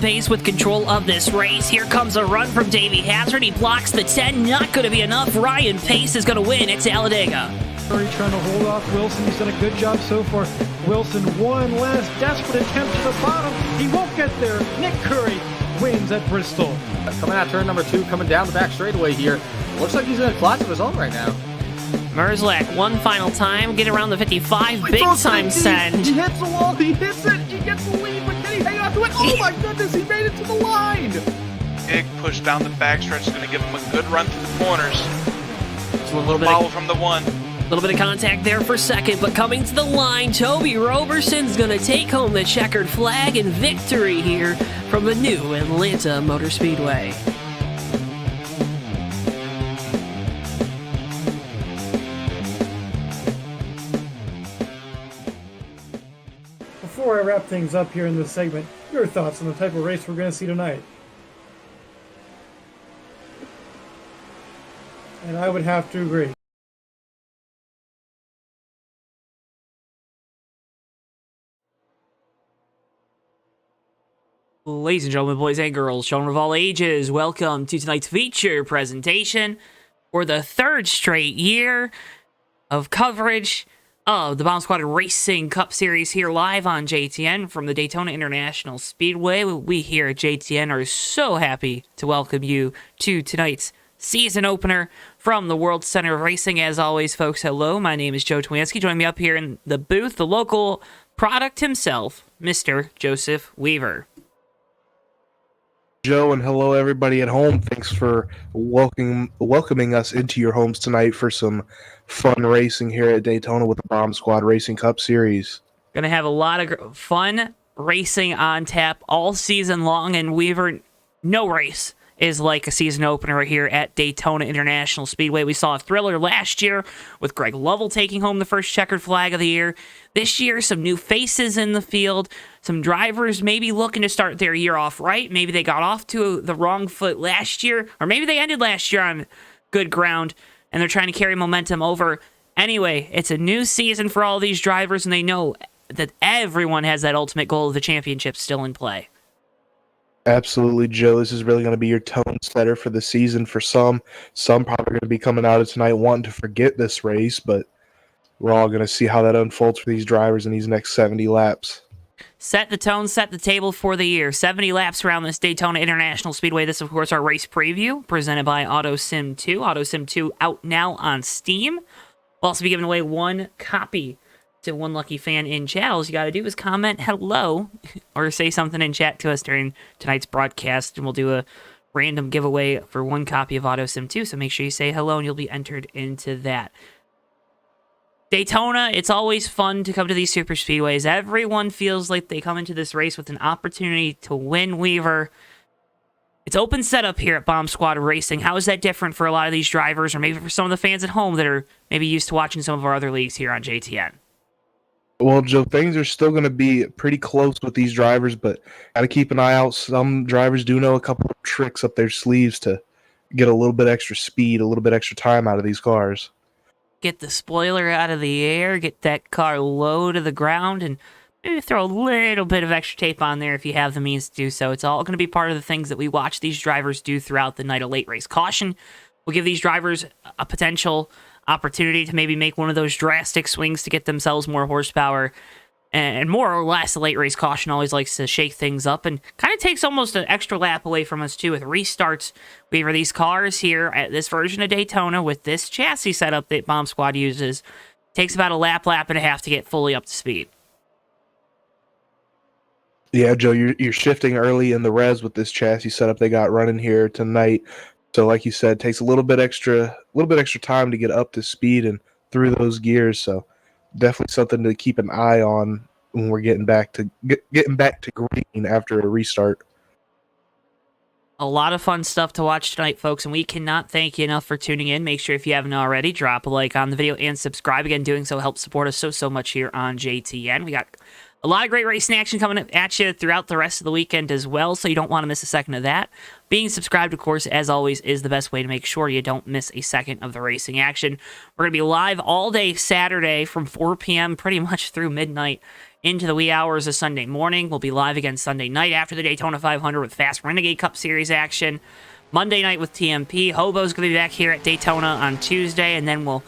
pace with control of this race. Here comes a run from Davey Hazard. He blocks the 10. Not going to be enough. Ryan Pace is going to win at Talladega. Curry trying to hold off Wilson. He's done a good job so far. Wilson, one last desperate attempt to the bottom. He won't get there. Nick Curry wins at Bristol. Coming out turn number 2, coming down the back straightaway here. Looks like he's in a class of his own right now. Merzlak, one final time, get around the 55, big time send. He hits the wall, he hits it, he gets the lead, but can he hang on to it? Oh my goodness, he made it to the line! Big push down the backstretch is going to give him a good run through the corners. So a little bit follow from the 1. A little bit of contact there for second, but coming to the line, Toby Roberson's going to take home the checkered flag and victory here from the new Atlanta Motor Speedway. Before I wrap things up here in this segment, your thoughts on the type of race we're going to see tonight? And I would have to agree. Ladies and gentlemen, boys and girls, children of all ages, welcome to tonight's feature presentation for the third straight year of coverage of the Bomb Squad Racing Cup Series here live on JTN from the Daytona International Speedway. We here at JTN are so happy to welcome you to tonight's season opener from the World Center of Racing. As always, folks, hello. My name is JoeTowNetwork. Joining me up here in the booth, the local product himself, Mr. Joseph Weaver. Joe, and hello everybody at home. Thanks for welcoming us into your homes tonight for some fun racing here at Daytona with the Bomb Squad Racing Cup Series. Gonna have a lot of fun racing on tap all season long, and Weaver, no race is like a season opener here at Daytona International Speedway. We saw a thriller last year with Greg Lovell taking home the first checkered flag of the year. This year, some new faces in the field, some drivers maybe looking to start their year off right. Maybe they got off to the wrong foot last year, or maybe they ended last year on good ground, and they're trying to carry momentum over. Anyway, it's a new season for all these drivers, and they know that everyone has that ultimate goal of the championship still in play. Absolutely, Joe. This is really going to be your tone setter for the season for some. Some probably going to be coming out of tonight wanting to forget this race, but we're all going to see how that unfolds for these drivers in these next 70 laps. Set the tone, set the table for the year. 70 laps around this Daytona International Speedway. This, of course, our race preview presented by AutoSim 2. AutoSim 2 out now on Steam. We'll also be giving away one copy to one lucky fan in chat. All you got to do is comment hello or say something in chat to us during tonight's broadcast, and we'll do a random giveaway for one copy of AutoSim 2. So make sure you say hello, and you'll be entered into that. Daytona, it's always fun to come to these super speedways. Everyone feels like they come into this race with an opportunity to win. Weaver, it's open setup here at Bomb Squad Racing. How is that different for a lot of these drivers, or maybe for some of the fans at home that are maybe used to watching some of our other leagues here on JTN? Well, Joe, things are still going to be pretty close with these drivers, but got to keep an eye out. Some drivers do know a couple of tricks up their sleeves to get a little bit extra speed, a little bit extra time out of these cars. Get the spoiler out of the air, get that car low to the ground, and maybe throw a little bit of extra tape on there if you have the means to do so. It's all going to be part of the things that we watch these drivers do throughout the night. A late race caution will give these drivers a potential opportunity to maybe make one of those drastic swings to get themselves more horsepower. And more or less, the late race caution always likes to shake things up and kind of takes almost an extra lap away from us, too, with restarts. Weaver, these cars here at this version of Daytona with this chassis setup that Bomb Squad uses takes about a lap and a half to get fully up to speed. Yeah, Joe, you're shifting early in the res with this chassis setup they got running here tonight. So, like you said, it takes a little bit extra time to get up to speed and through those gears. So, definitely something to keep an eye on when we're getting back to green after a restart. A lot of fun stuff to watch tonight, folks, and we cannot thank you enough for tuning in. Make sure if you haven't already, drop a like on the video and subscribe. Again, doing so helps support us so much here on JTN. We got a lot of great racing action coming at you throughout the rest of the weekend as well, so you don't want to miss a second of that. Being subscribed, of course, as always, is the best way to make sure you don't miss a second of the racing action. We're going to be live all day Saturday from 4 p.m. pretty much through midnight into the wee hours of Sunday morning. We'll be live again Sunday night after the Daytona 500 with Fast Renegade Cup Series action. Monday night with TMP. Hobo's going to be back here at Daytona on Tuesday, and then we'll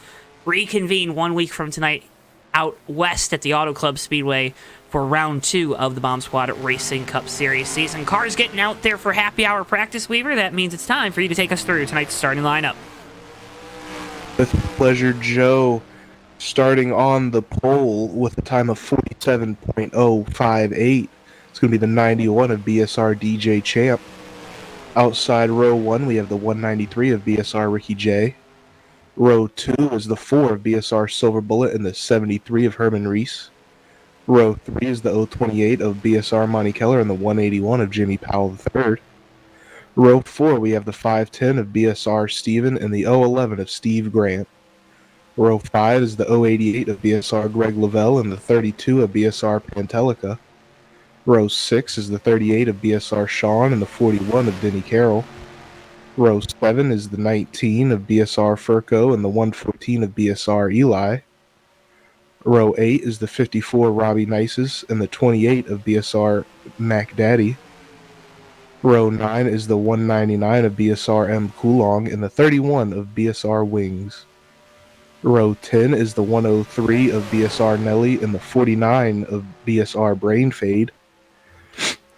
reconvene 1 week from tonight out west at the Auto Club Speedway for round 2 of the Bomb Squad Racing Cup Series season. Cars getting out there for happy hour practice, Weaver. That means it's time for you to take us through tonight's starting lineup. With pleasure, Joe. Starting on the pole with a time of 47.058. It's going to be the 91 of BSR DJ Champ. Outside row 1, we have the 193 of BSR Ricky J. Row 2 is the 4 of BSR Silver Bullet and the 73 of Herman Reese. Row 3 is the 028 of BSR Monty Keller and the 181 of Jimmy Powell III. Row 4, we have the 510 of BSR Steven and the 011 of Steve Grant. Row 5 is the 088 of BSR Greg Lavelle and the 32 of BSR Pantelica. Row 6 is the 38 of BSR Sean and the 41 of Denny Carroll. Row 7 is the 19 of BSR Furco and the 114 of BSR Eli. Row 8 is the 54 Robbie Nices and the 28 of BSR Mac Daddy. Row 9 is the 199 of BSR M. Coulong and the 31 of BSR Wings. Row 10 is the 103 of BSR Nelly and the 49 of BSR Brain Fade.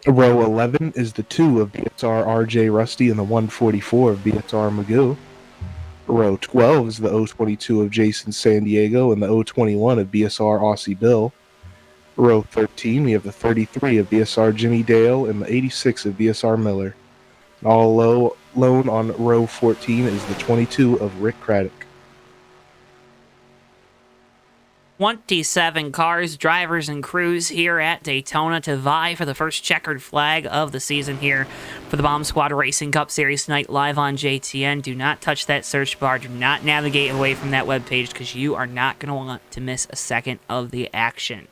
Row 11 is the 2 of BSR RJ Rusty and the 144 of BSR Magoo. Row 12 is the 022 of Jason San Diego and the 021 of BSR Aussie Bill. Row 13, we have the 33 of BSR Jimmy Dale and the 86 of BSR Miller. All alone on row 14 is the 22 of Rick Craddock. 27 cars, drivers, and crews here at Daytona to vie for the first checkered flag of the season here for the Bomb Squad Racing Cup Series tonight, live on JTN. Do not touch that search bar. Do not navigate away from that webpage because you are not going to want to miss a second of the action.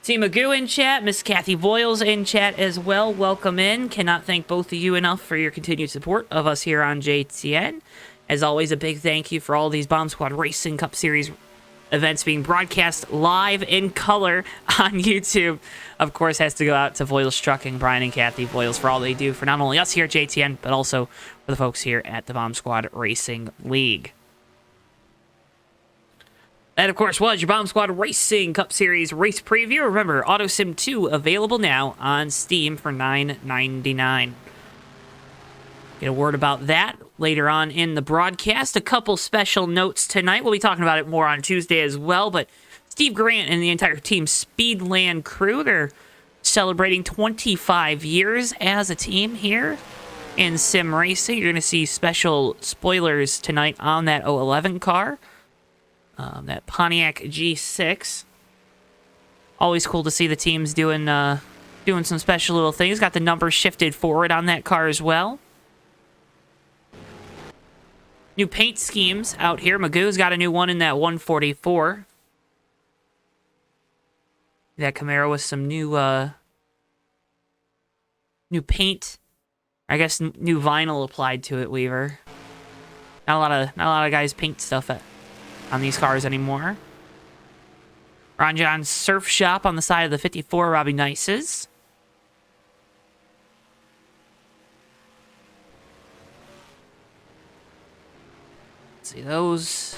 See Magoo in chat, Miss Kathy Voiles in chat as well. Welcome in. Cannot thank both of you enough for your continued support of us here on JTN. As always, a big thank you for all these Bomb Squad Racing Cup Series events being broadcast live in color on YouTube. Of course, has to go out to Voiles Trucking, Brian and Kathy Voiles, for all they do for not only us here at JTN, but also for the folks here at the Bomb Squad Racing League. That, of course, was your Bomb Squad Racing Cup Series race preview. Remember, AutoSim 2 available now on Steam for $9.99. Get a word about that later on in the broadcast. A couple special notes tonight. We'll be talking about it more on Tuesday as well, but Steve Grant and the entire Team Speedland crew, they're celebrating 25 years as a team here in sim racing. You're going to see special spoilers tonight on that 011 car, that Pontiac G6. Always cool to see the teams doing some special little things. Got the numbers shifted forward on that car as well. New paint schemes out here. Magoo's got a new one in that 144. That Camaro with some new paint. I guess new vinyl applied to it, Weaver. Not a lot of guys paint stuff on these cars anymore. Ron John's Surf Shop on the side of the 54 Robbie Nices. See those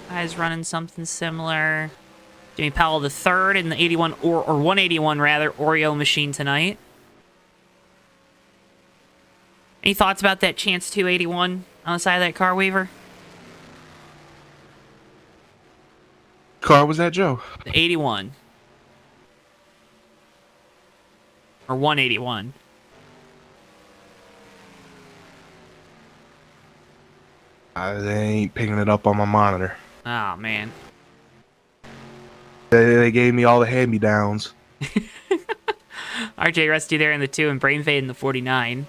guys running something similar. Jimmy Powell the third in the 81 or 181 rather Oreo machine tonight. Any thoughts about that Chance 281 on the side of that car, Weaver? Car was that, Joe? The 81 or 181. They ain't picking it up on my monitor. Oh, man. They gave me all the hand-me-downs. RJ Rusty there in the 2 and Brain Fade in the 49.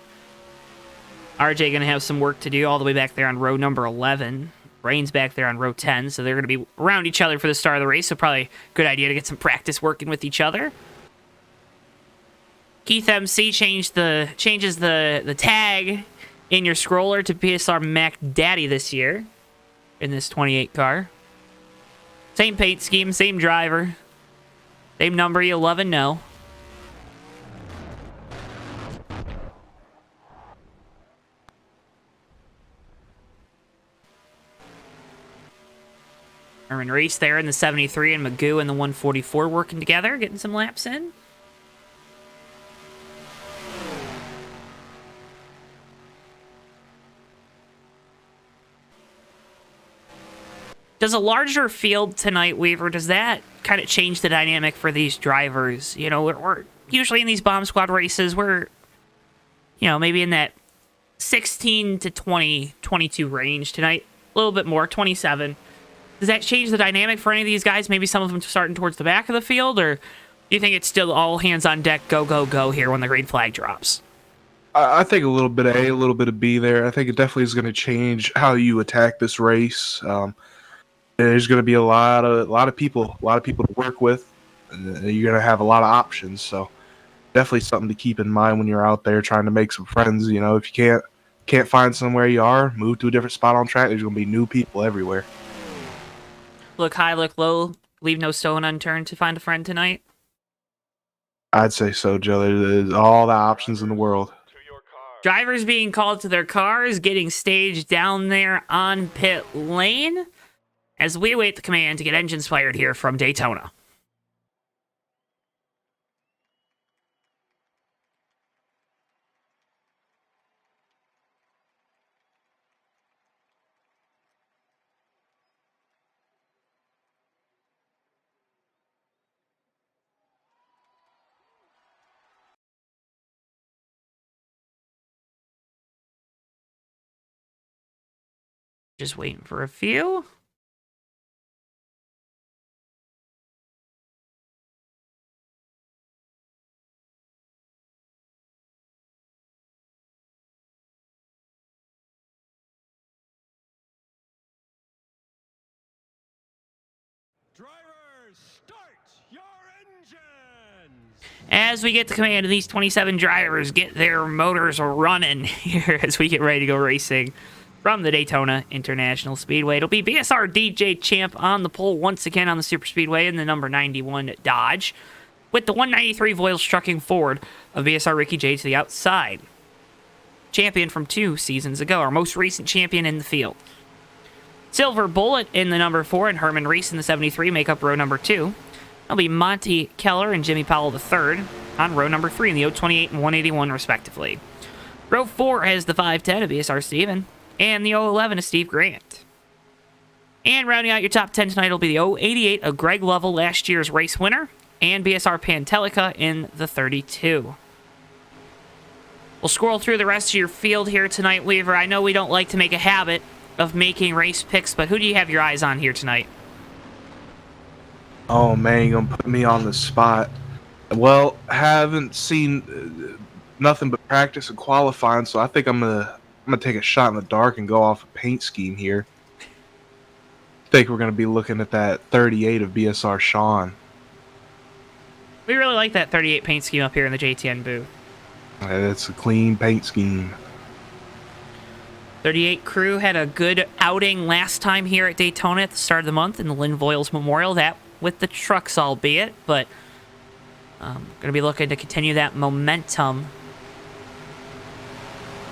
RJ going to have some work to do all the way back there on row number 11. Brain's back there on row 10, so they're going to be around each other for the start of the race, so probably a good idea to get some practice working with each other. Keith MC changes the tag in your scroller to PSR Mac Daddy this year in this 28 car. Same paint scheme, same driver. Same number you love and know. Herman Reese there in the 73 and Magoo in the 144 working together, getting some laps in. Does a larger field tonight, Weaver, does that kind of change the dynamic for these drivers? You know, we're usually in these bomb squad races, we're, you know, maybe in that 16 to 20, 22 range tonight. A little bit more, 27. Does that change the dynamic for any of these guys? Maybe some of them starting towards the back of the field? Or do you think it's still all hands on deck, go, go, go here when the green flag drops? I think a little bit of A, a little bit of B there. I think it definitely is going to change how you attack this race. There's going to be a lot of people to work with. You're going to have a lot of options, so definitely something to keep in mind when you're out there trying to make some friends. You know, if you can't find somewhere you are, move to a different spot on track. There's going to be new people everywhere. Look high, look low, leave no stone unturned to find a friend tonight? I'd say so, Joe. There's all the options in the world. Drivers being called to their cars, getting staged down there on pit lane as we await the command to get engines fired here from Daytona. Just waiting for a few. Drivers, start your engines! As we get the command of these 27 drivers, get their motors running here as we get ready to go racing from the Daytona International Speedway. It'll be BSR DJ Champ on the pole once again on the Super Speedway in the number 91 Dodge, with the 193 Voiles trucking forward of BSR Ricky J to the outside. Champion from 2 seasons ago, our most recent champion in the field. Silver Bullet in the number 4 and Herman Reese in the 73 make up row number 2. That'll be Monty Keller and Jimmy Powell III on row number 3 in the 028 and 181 respectively. Row 4 has the 510 of BSR Steven and the 011 of Steve Grant. And rounding out your top 10 tonight will be the 088 of Greg Lovell, last year's race winner, and BSR Pantelica in the 32. We'll scroll through the rest of your field here tonight, Weaver. I know we don't like to make a habit of making race picks, but who do you have your eyes on here tonight? Oh man, you're gonna put me on the spot. Well, haven't seen nothing but practice and qualifying, so I think I'm gonna take a shot in the dark and go off a paint scheme here. I think we're gonna be looking at that 38 of BSR Sean. We really like that 38 paint scheme up here in the JTN booth. It's a clean paint scheme. 38 crew had a good outing last time here at Daytona at the start of the month in the Lynn Voiles Memorial. That with the trucks, albeit, but going to be looking to continue that momentum.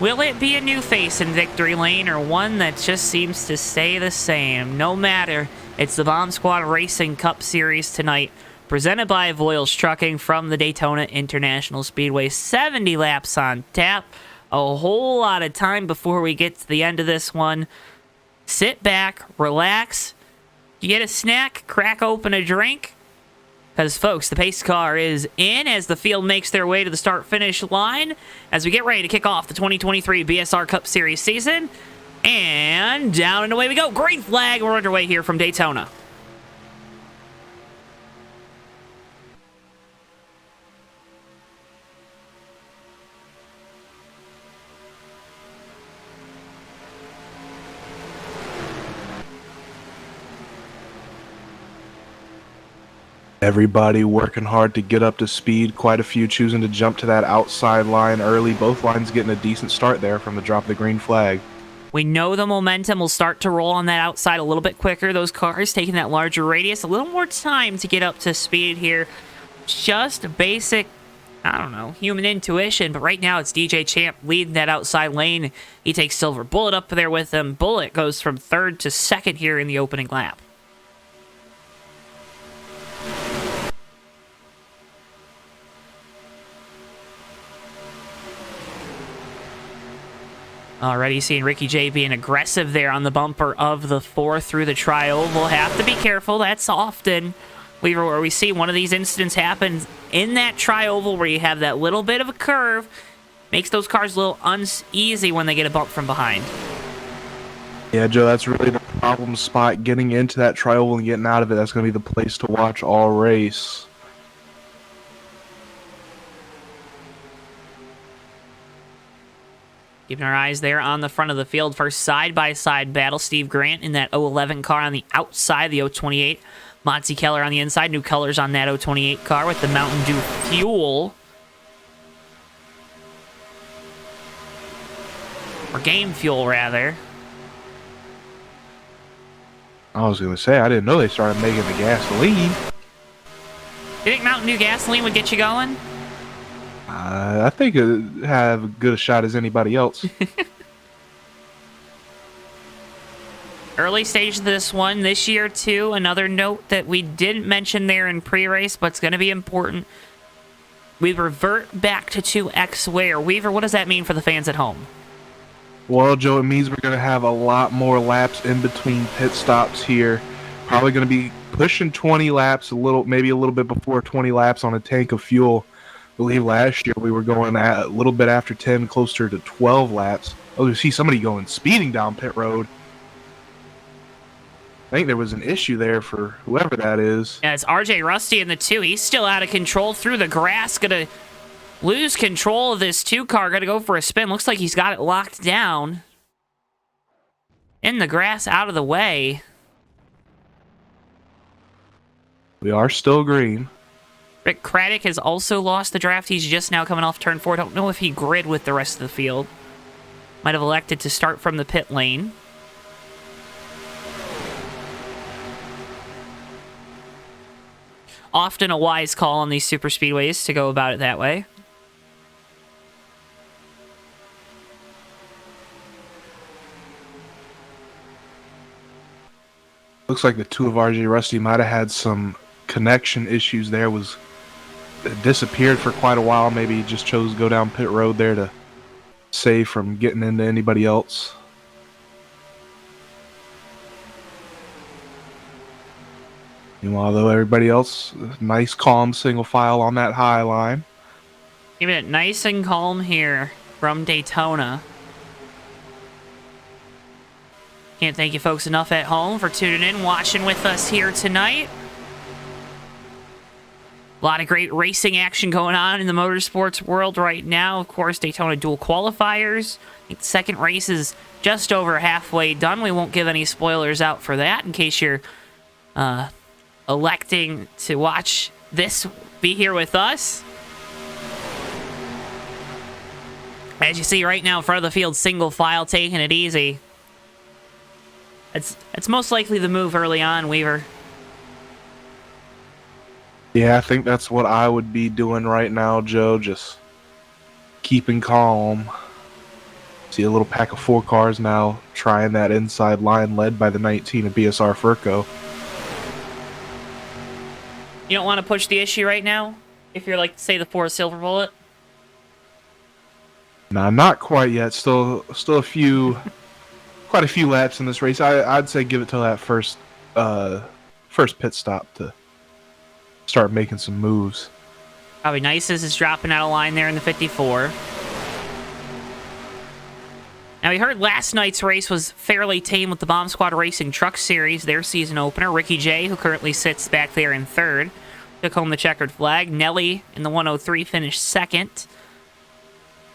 Will it be a new face in victory lane or one that just seems to stay the same? No matter. It's the Bomb Squad Racing Cup Series tonight, presented by Voiles Trucking from the Daytona International Speedway. 70 laps on tap. A whole lot of time before we get to the end of this one. Sit back, relax. You get a snack, crack open a drink. Because, folks, the pace car is in as the field makes their way to the start-finish line as we get ready to kick off the 2023 BSR Cup Series season. And down and away we go. Green flag. We're underway here from Daytona. Everybody working hard to get up to speed. Quite a few choosing to jump to that outside line early. Both lines getting a decent start there from the drop of the green flag. We know the momentum will start to roll on that outside a little bit quicker. Those cars taking that larger radius, a little more time to get up to speed here just basic, I don't know, human intuition, but right now it's DJ Champ leading that outside lane. He takes Silver Bullet up there with him. Bullet goes from third to second here in the opening lap. Already seeing Ricky J being aggressive there on the bumper of the 4 through the tri-oval. Have to be careful. That's often where we see one of these incidents happen in that tri-oval where you have that little bit of a curve. Makes those cars a little uneasy when they get a bump from behind. Yeah, Joe, that's really the problem spot. Getting into that tri-oval and getting out of it, that's going to be the place to watch all race. Keeping our eyes there on the front of the field for side-by-side battle. Steve Grant in that 011 car on the outside, the 028. Monty Keller on the inside. New colors on that 028 car with the Mountain Dew Fuel. Or Game Fuel, rather. I was going to say, I didn't know they started making the gasoline. You think Mountain Dew gasoline would get you going? I think it have as good a shot as anybody else. Early stage of this one this year, too. Another note that we didn't mention there in pre-race, but it's going to be important. We revert back to 2X wear. Weaver, what does that mean for the fans at home? Well, Joe, it means we're going to have a lot more laps in between pit stops here. Probably going to be pushing 20 laps, maybe a little bit before 20 laps on a tank of fuel. I believe last year we were going a little bit after 10, closer to 12 laps. Oh, you see somebody going speeding down pit road. I think there was an issue there for whoever that is. Yeah, it's RJ Rusty in the 2. He's still out of control through the grass. Gonna lose control of this 2 car. Gonna go for a spin. Looks like he's got it locked down. In the grass, out of the way. We are still green. Rick Craddock has also lost the draft. He's just now coming off turn 4. Don't know if he grid with the rest of the field. Might have elected to start from the pit lane. Often a wise call on these super speedways to go about it that way. Looks like the 2 of RJ Rusty might have had some connection issues there. Disappeared for quite a while. Maybe he just chose to go down pit road there to save from getting into anybody else. Meanwhile, though, everybody else, nice, calm, single file on that high line. Keeping it nice and calm here from Daytona. Can't thank you folks enough at home for tuning in, watching with us here tonight. A lot of great racing action going on in the motorsports world right now. Of course, Daytona dual qualifiers. I think the second race is just over halfway done. We won't give any spoilers out for that in case you're electing to watch this, be here with us. As you see right now in front of the field, single file, taking it easy. It's most likely the move early on, Weaver. Yeah, I think that's what I would be doing right now, Joe. Just keeping calm. See a little pack of 4 cars now trying that inside line led by the 19 of BSR Furco. You don't want to push the issue right now? If you're like, say, the 4 Silver Bullet? Nah, not quite yet. Still a few, quite a few laps in this race. I'd say give it till that first pit stop to start making some moves. Probably Nices is dropping out of line there in the 54. Now, we heard last night's race was fairly tame with the Bomb Squad Racing Truck Series, their season opener. Ricky J, who currently sits back there in 3rd, took home the checkered flag. Nelly in the 103 finished 2nd.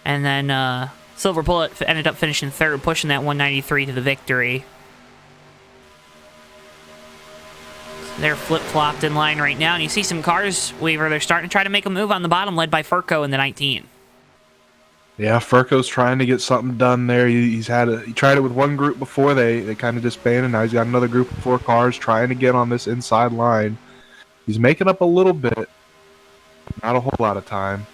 And then Silver Bullet ended up finishing 3rd, pushing that 193 to the victory. They're flip-flopped in line right now, and you see some cars, Weaver, they're starting to try to make a move on the bottom, led by Furco in the 19. Yeah, Furco's trying to get something done there. He tried it with one group before, they kind of disbanded. Now he's got another group of 4 cars trying to get on this inside line. He's making up a little bit. Not a whole lot of time.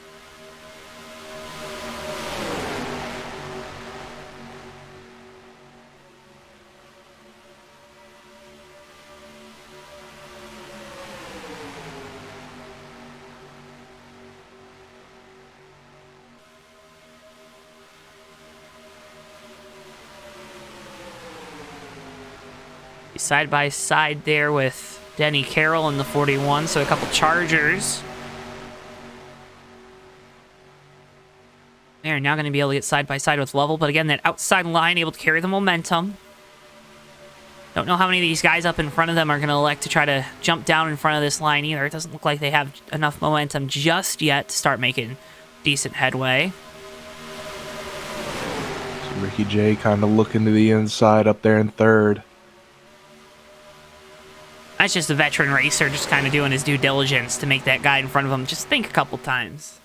Side by side there with Denny Carroll in the 41, so a couple Chargers. They're now going to be able to get side by side with Lovell, but again, that outside line able to carry the momentum. Don't know how many of these guys up in front of them are going to elect to try to jump down in front of this line either. It doesn't look like they have enough momentum just yet to start making decent headway. So Ricky J kind of looking to the inside up there in third. That's just a veteran racer just kind of doing his due diligence to make that guy in front of him just think a couple times.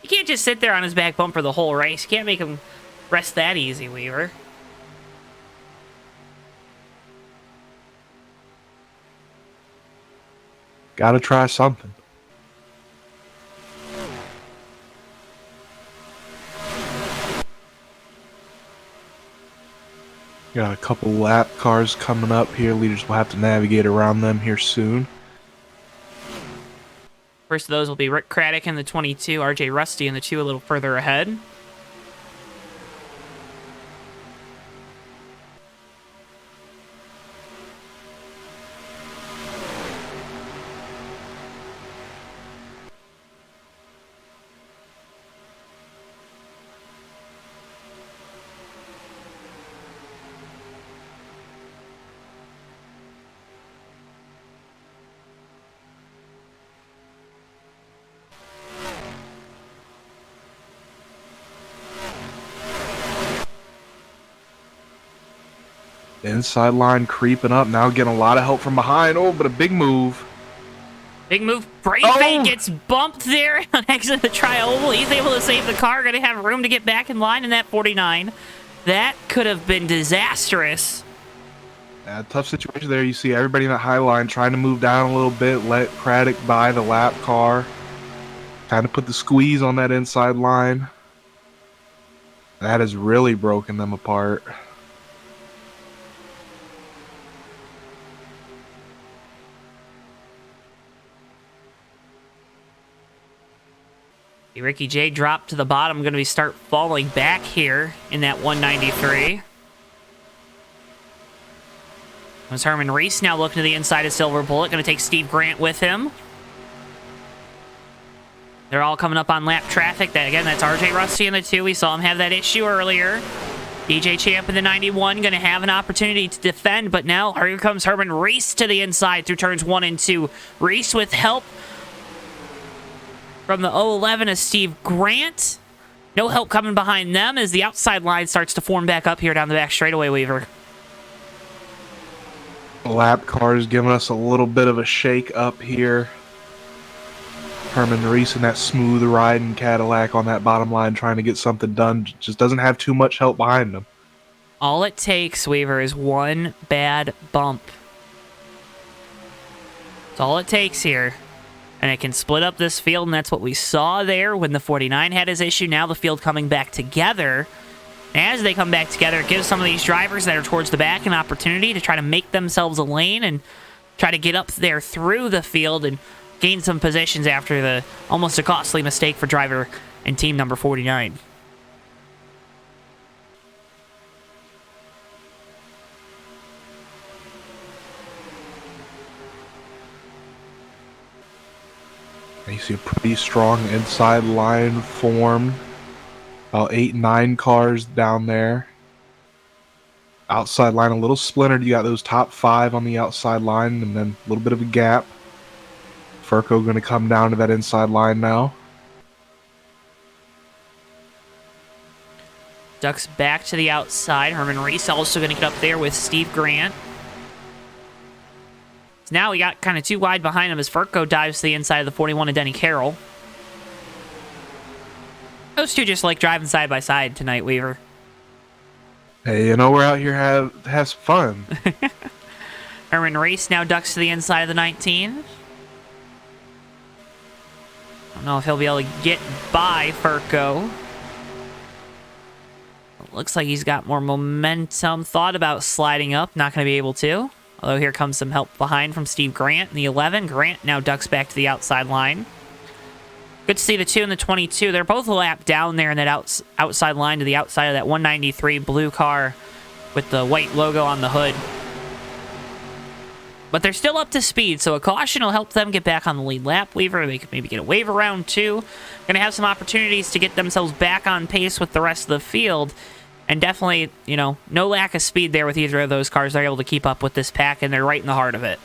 You can't just sit there on his back bumper the whole race. You can't make him rest that easy, Weaver. Gotta try something. Got a couple lap cars coming up here. Leaders will have to navigate around them here soon. First of those will be Rick Craddock in the 22, RJ Rusty in the 2 a little further ahead. Inside line creeping up. Now getting a lot of help from behind. Oh, but a big move. Big move. Brave Oh! Fate gets bumped there on exit of the tri-oval. He's able to save the car. Going to have room to get back in line in that 49. That could have been disastrous. Tough situation there. You see everybody in that high line trying to move down a little bit. Let Craddock buy the lap car. Kind of put the squeeze on that inside line. That has really broken them apart. Ricky J dropped to the bottom, going to start falling back here in that 193. As Herman Reese now looking to the inside of Silver Bullet, going to take Steve Grant with him. They're all coming up on lap traffic. That's RJ Rusty in the 2. We saw him have that issue earlier. DJ Champ in the 91 going to have an opportunity to defend, but now here comes Herman Reese to the inside through turns 1 and 2. Reese with help from the 011 of Steve Grant. No help coming behind them as the outside line starts to form back up here down the back straightaway, Weaver. Lap car is giving us a little bit of a shake up here. Herman Reese in that smooth riding Cadillac on that bottom line trying to get something done. Just doesn't have too much help behind him. All it takes, Weaver, is one bad bump. That's all it takes here. And it can split up this field, and that's what we saw there when the 49 had his issue. Now the field coming back together. As they come back together, it gives some of these drivers that are towards the back an opportunity to try to make themselves a lane and try to get up there through the field and gain some positions after the almost a costly mistake for driver and team number 49. You see a pretty strong inside line formed. About 8-9 cars down there. Outside line a little splintered. You got those top 5 on the outside line and then a little bit of a gap. Furco going to come down to that inside line now. Ducks back to the outside. Herman Reese also going to get up there with Steve Grant. So now we got kind of too wide behind him as Furco dives to the inside of the 41 of Denny Carroll. Those two just like driving side by side tonight, Weaver. Hey, you know, we're out here have some fun. Herman Reese now ducks to the inside of the 19. Don't know if he'll be able to get by Furco. Looks like he's got more momentum. Thought about sliding up. Not going to be able to. Although here comes some help behind from Steve Grant in the 11. Grant now ducks back to the outside line. Good to see the 2 and the 22. They're both a lap down there in that outside line to the outside of that 193 blue car with the white logo on the hood. But they're still up to speed, so a caution will help them get back on the lead lap lever. They could maybe get a wave around too. Going to have some opportunities to get themselves back on pace with the rest of the field. And definitely, you know, no lack of speed there with either of those cars. They're able to keep up with this pack, and they're right in the heart of it.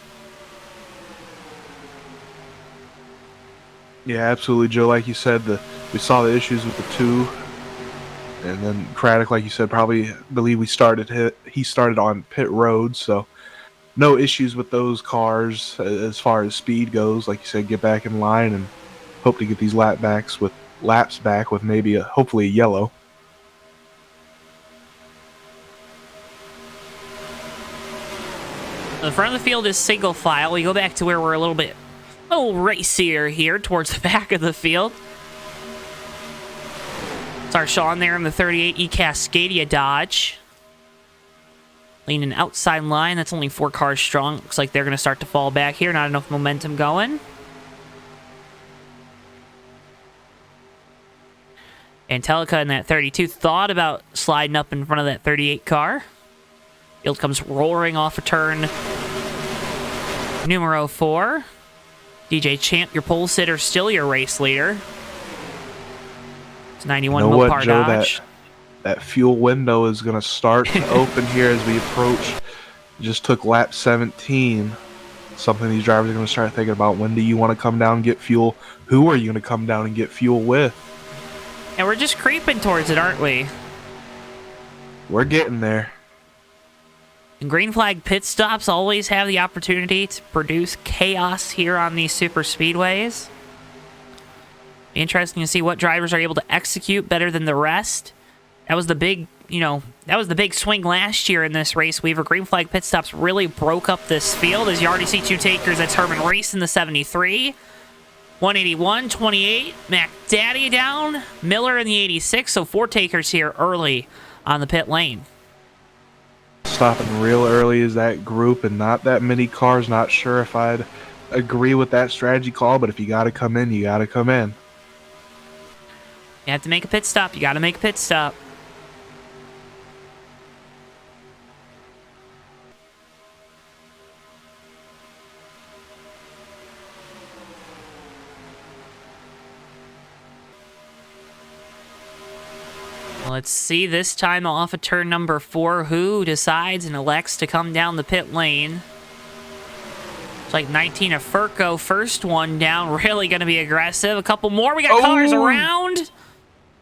Yeah, absolutely, Joe. Like you said, we saw the issues with the 2. And then Craddock, like you said, probably believe he started on pit road, so no issues with those cars as far as speed goes. Like you said, get back in line and hope to get these laps back with maybe hopefully a yellow. The front of the field is single file. We go back to where we're a little racier here towards the back of the field. It's our Sean there in the 38 E-Cascadia Dodge. Leaning outside line. That's only 4 cars strong. Looks like they're going to start to fall back here. Not enough momentum going. Angelica in that 32 thought about sliding up in front of that 38 car. Field comes roaring off a turn numero 4. DJ Champ, your pole sitter, still your race leader. It's 91 Mopar Joe, Dodge. That fuel window is going to start to open here as we approach. Just took lap 17. Something these drivers are going to start thinking about. When do you want to come down and get fuel? Who are you going to come down and get fuel with? And we're just creeping towards it, aren't we? We're getting there. And green flag pit stops always have the opportunity to produce chaos here on these super speedways. Be interesting to see what drivers are able to execute better than the rest. That was the big, swing last year in this race, Weaver. Green flag pit stops really broke up this field. As you already see 2 takers, that's Herman Reese in the 73. 181, 28, Mac Daddy down, Miller in the 86, so 4 takers here early on the pit lane. Stopping real early is that group, and not that many cars. Not sure if I'd agree with that strategy call, but if you got to come in, you got to come in. You have to make a pit stop. You got to make a pit stop. Let's see, this time off of turn number 4, who decides and elects to come down the pit lane? It's like 19 of Furco, first one down, really going to be aggressive. A couple more, we got cars around.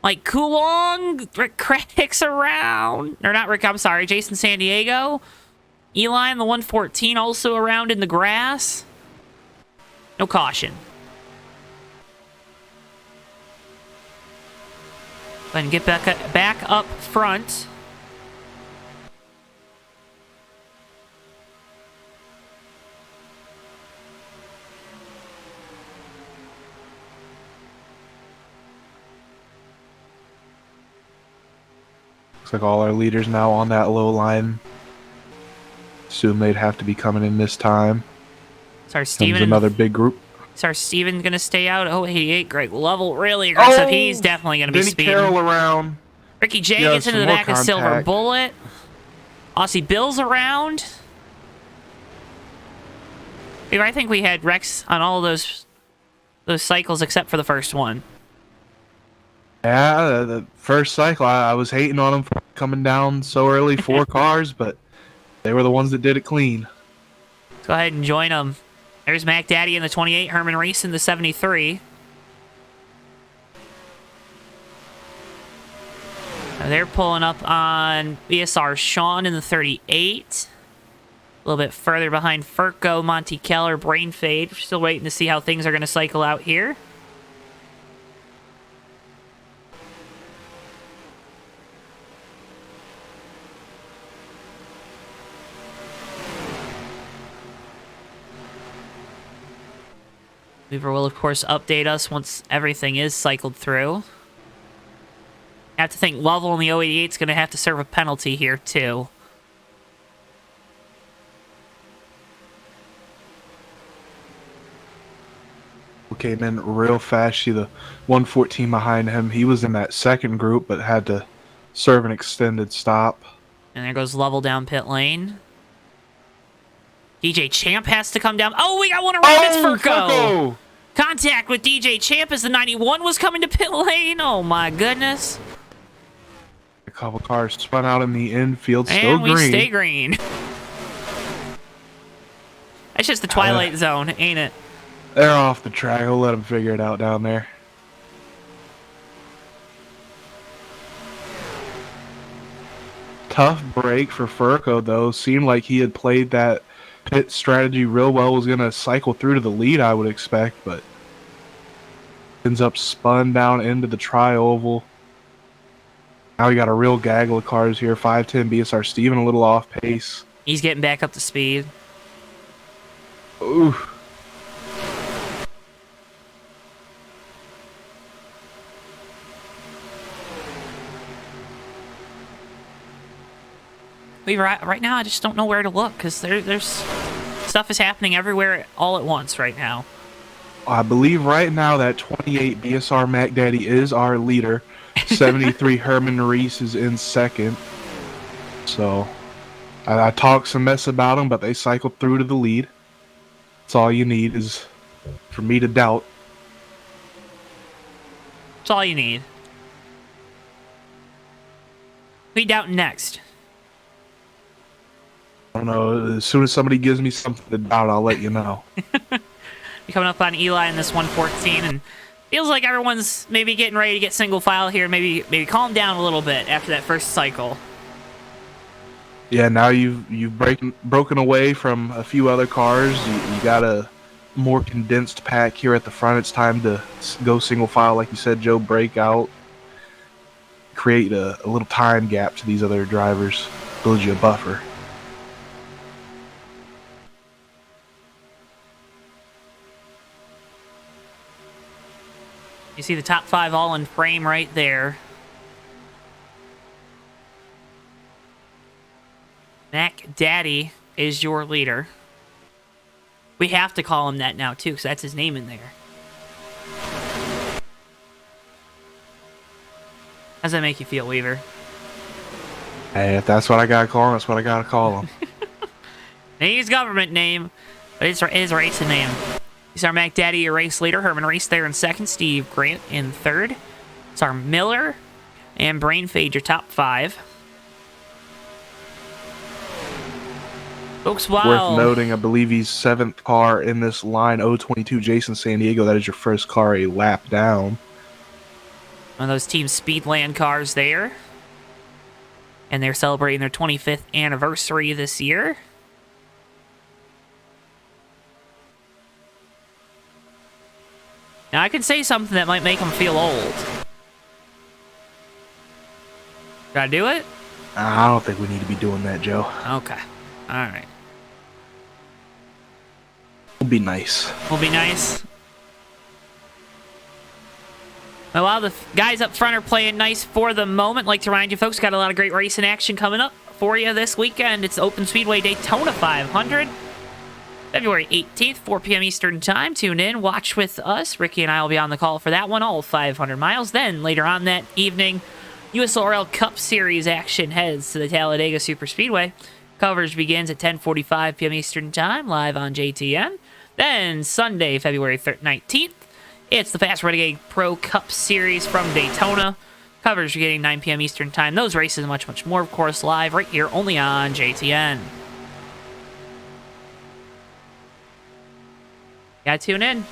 Like Coulong, Rick Craddock's around. Or not Rick, I'm sorry, Jason San Diego. Eli in the 114 also around in the grass. No caution. And get back up front. Looks like all our leaders now on that low line. Assume they'd have to be coming in this time. Sorry, Steven. Another big group. Is our Steven going to stay out? Oh, 88, Greg Lovell, really aggressive. He's definitely going to be speeding. Carroll around. Ricky J gets into the back of Silver Bullet. Aussie Bill's around. I think we had wrecks on all of those cycles except for the first one. Yeah, the first cycle, I was hating on them for coming down so early, 4 cars, but they were the ones that did it clean. Let's go ahead and join them. There's Mac Daddy in the 28, Herman Reese in the 73. They're pulling up on BSR Sean in the 38. A little bit further behind Furco, Monty Keller, Brain Fade. We're still waiting to see how things are going to cycle out here. Weaver will, of course, update us once everything is cycled through. I have to think Lovell in the 088 is going to have to serve a penalty here, too. Came in real fast. See the 114 behind him. He was in that second group, but had to serve an extended stop. And there goes Lovell down pit lane. DJ Champ has to come down. Oh, we got one around. It's Furco. Contact with DJ Champ as the 91 was coming to pit lane. Oh, my goodness. A couple cars spun out in the infield. Still and we green. stay green. That's just the Twilight Zone, ain't it? They're off the track. We'll let them figure it out down there. Tough break for Furco, though. Seemed like he had played that pit strategy real well. Was going to cycle through to the lead, I would expect, but ends up spun down into the tri-oval. Now we got a real gaggle of cars here. 510 BSR Steven a little off pace. He's getting back up to speed. Ooh. Right now, I just don't know where to look because there's stuff is happening everywhere all at once right now. I believe right now that 28 BSR Mac Daddy is our leader. 73 Herman Reese is in second. So I talked some mess about them, but they cycled through to the lead. That's all you need is for me to doubt. That's all you need. Who you doubting next? I don't know. As soon as somebody gives me something to doubt, I'll let you know. You're coming up on Eli in this 114, and feels like everyone's maybe getting ready to get single file here. Maybe calm down a little bit after that first cycle. Yeah, now you've broken away from a few other cars. You got a more condensed pack here at the front. It's time to go single file, like you said, Joe. Break out, create a little time gap to these other drivers, build you a buffer. You see the top 5 all in frame right there. Mac Daddy is your leader. We have to call him that now, too, because that's his name in there. How does that make you feel, Weaver? Hey, if that's what I gotta call him, that's what I gotta call him. Ain't his government name, but it's his racing name. He's our Mac Daddy, your race leader. Herman Reese there in second. Steve Grant in third. It's our Miller and Brain Fade, your top 5. Folks, wow. Worth noting, I believe he's 7th car in this line. 022 Jason San Diego. That is your first car a lap down. One of those Team Speedland cars there. And they're celebrating their 25th anniversary this year. Now, I can say something that might make them feel old. Gotta do it? I don't think we need to be doing that, Joe. Okay. Alright. It'll be nice. Will be nice. Well, while the guys up front are playing nice for the moment, I'd like to remind you folks, got a lot of great racing action coming up for you this weekend. It's Open Speedway Daytona 500. February 18th, 4 p.m. Eastern Time. Tune in, watch with us. Ricky and I will be on the call for that one, all 500 miles. Then, later on that evening, USORL Cup Series action heads to the Talladega Superspeedway. Coverage begins at 10:45 p.m. Eastern Time, live on JTN. Then, Sunday, February 19th, it's the Fast Renegade Pro Cup Series from Daytona. Coverage beginning 9 p.m. Eastern Time. Those races and much, much more, of course, live right here only on JTN. Gotta tune in.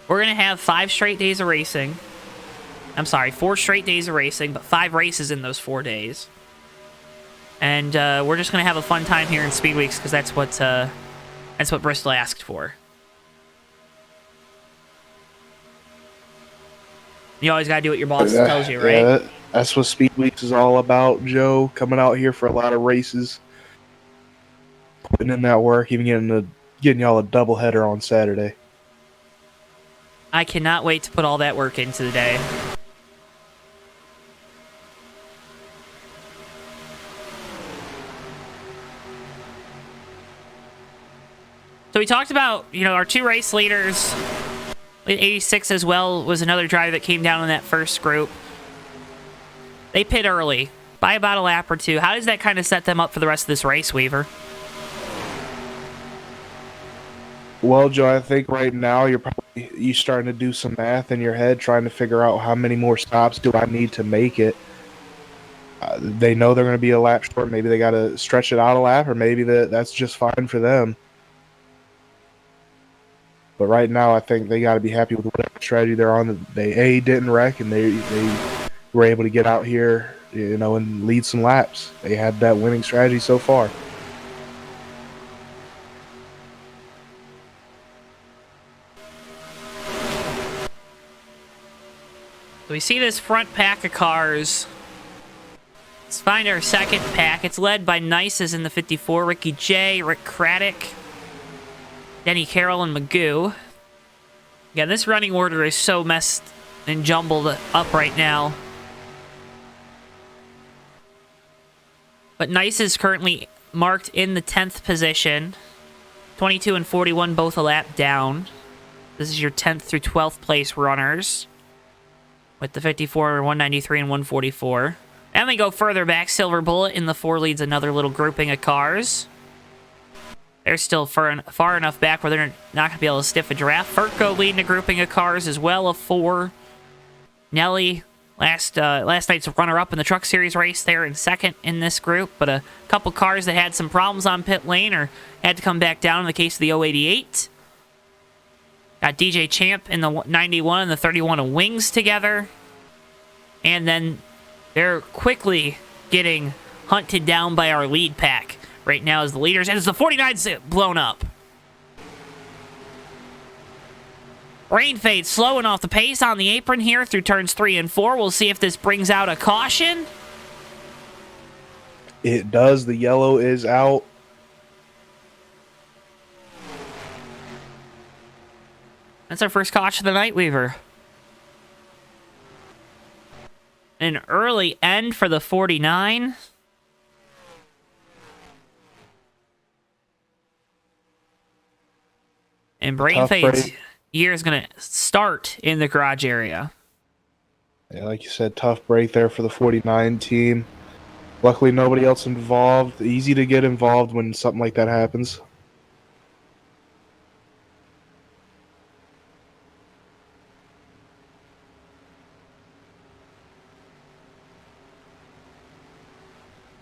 We're gonna have 5 straight days of racing. I'm sorry, 4 straight days of racing, but 5 races in those 4 days. And we're just gonna have a fun time here in Speed Weeks because that's what Bristol asked for. You always gotta do what your boss tells you, right? Yeah, that's what Speed Weeks is all about, Joe. Coming out here for a lot of races, putting in that work, even getting getting y'all a doubleheader on Saturday. I cannot wait to put all that work into the day. So we talked about, our two race leaders. 86 as well was another driver that came down in that first group. They pit early, by about a lap or two. How does that kind of set them up for the rest of this race, Weaver? Well, Joe, I think right now you're starting to do some math in your head, trying to figure out how many more stops do I need to make it. They know they're going to be a lap short. Maybe they got to stretch it out a lap, or maybe that's just fine for them. But right now, I think they got to be happy with whatever strategy they're on. They didn't wreck, and they were able to get out here, and lead some laps. They had that winning strategy so far. So we see this front pack of cars. Let's find our second pack. It's led by Nices in the 54, Ricky J, Rick Craddock, Denny Carroll, and Magoo. Yeah, this running order is so messed and jumbled up right now. But Nice is currently marked in the 10th position. 22 and 41, both a lap down. This is your 10th through 12th place runners, with the 54, 193, and 144. And we go further back. Silver Bullet in the 4 leads another little grouping of cars. They're still far enough back where they're not going to be able to stiff a draft. Furco leading a grouping of cars as well, of 4. Nelly, last night's runner-up in the Truck Series race, there in second in this group. But a couple cars that had some problems on pit lane or had to come back down in the case of the 088. Got DJ Champ in the 91 and the 31 of Wings together. And then they're quickly getting hunted down by our lead pack right now as the leaders. And as the 49's blown up. Rain Fade slowing off the pace on the apron here through turns 3 and 4. We'll see if this brings out a caution. It does. The yellow is out. That's our first caution of the night, Weaver. An early end for the 49. And Brain Fade's year is going to start in the garage area. Yeah, like you said, tough break there for the 49 team. Luckily, nobody else involved. Easy to get involved when something like that happens.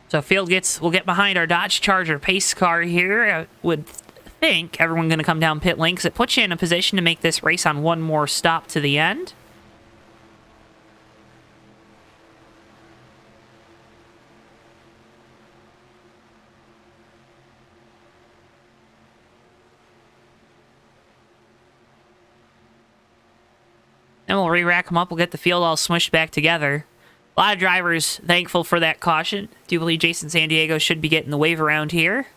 So field will get behind our Dodge Charger pace car here. I would think everyone going to come down pit lane because it puts you in a position to make this race on one more stop to the end. Then we'll re-rack them up. We'll get the field all smushed back together. A lot of drivers thankful for that caution. Do believe Jason San Diego should be getting the wave around here.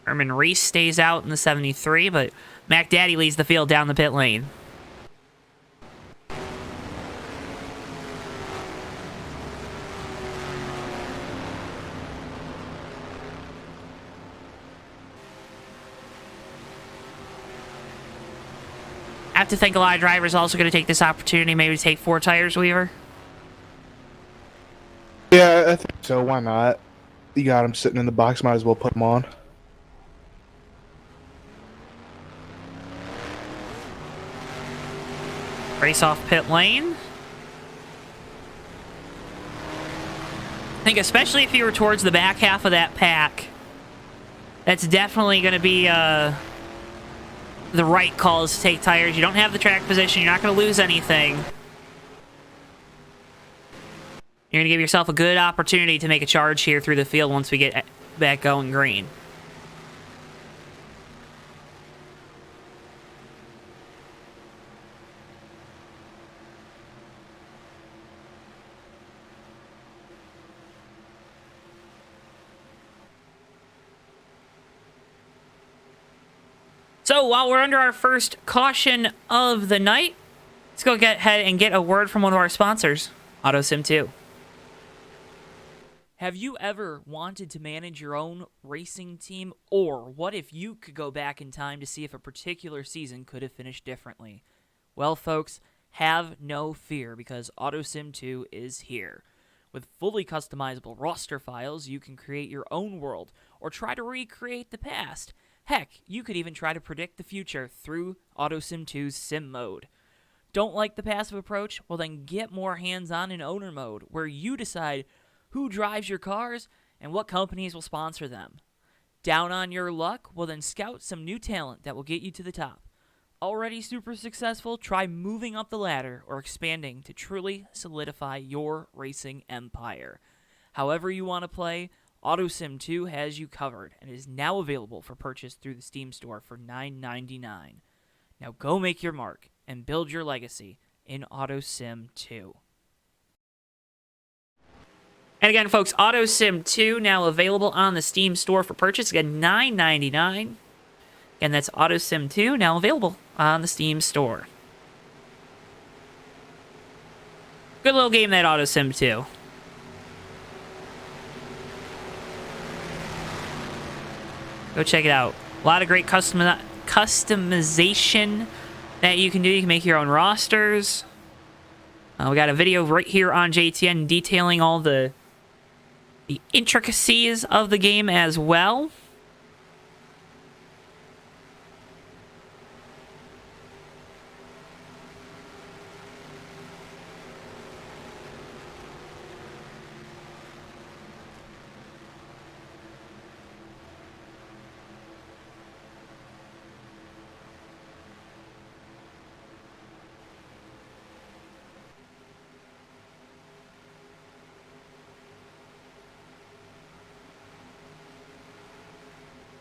Herman Reese stays out in the 73, but Mac Daddy leads the field down the pit lane. I have to think a lot of drivers also going to take this opportunity maybe to take 4 tires, Weaver. Yeah, I think so. Why not? You got them sitting in the box. Might as well put them on. Race off pit lane. I think especially if you were towards the back half of that pack, that's definitely going to be the right call is to take tires. You don't have the track position. You're not going to lose anything. You're going to give yourself a good opportunity to make a charge here through the field once we get back going green. So while we're under our first caution of the night, let's go get ahead and get a word from one of our sponsors, AutoSim 2. Have you ever wanted to manage your own racing team? Or what if you could go back in time to see if a particular season could have finished differently? Well, folks, have no fear because AutoSim 2 is here. With fully customizable roster files, you can create your own world or try to recreate the past. Heck, you could even try to predict the future through AutoSim 2's Sim Mode. Don't like the passive approach? Well, then get more hands-on in owner mode, where you decide who drives your cars and what companies will sponsor them. Down on your luck? Well, then scout some new talent that will get you to the top. Already super successful? Try moving up the ladder or expanding to truly solidify your racing empire. However you want to play, AutoSim 2 has you covered and is now available for purchase through the Steam store for $9.99. Now go make your mark and build your legacy in AutoSim 2. And again, folks, AutoSim 2 now available on the Steam store for purchase. Again, $9.99. And that's AutoSim 2 now available on the Steam store. Good little game, that AutoSim 2. Go check it out. A lot of great customization that you can do. You can make your own rosters. We got a video right here on JTN detailing all the intricacies of the game as well.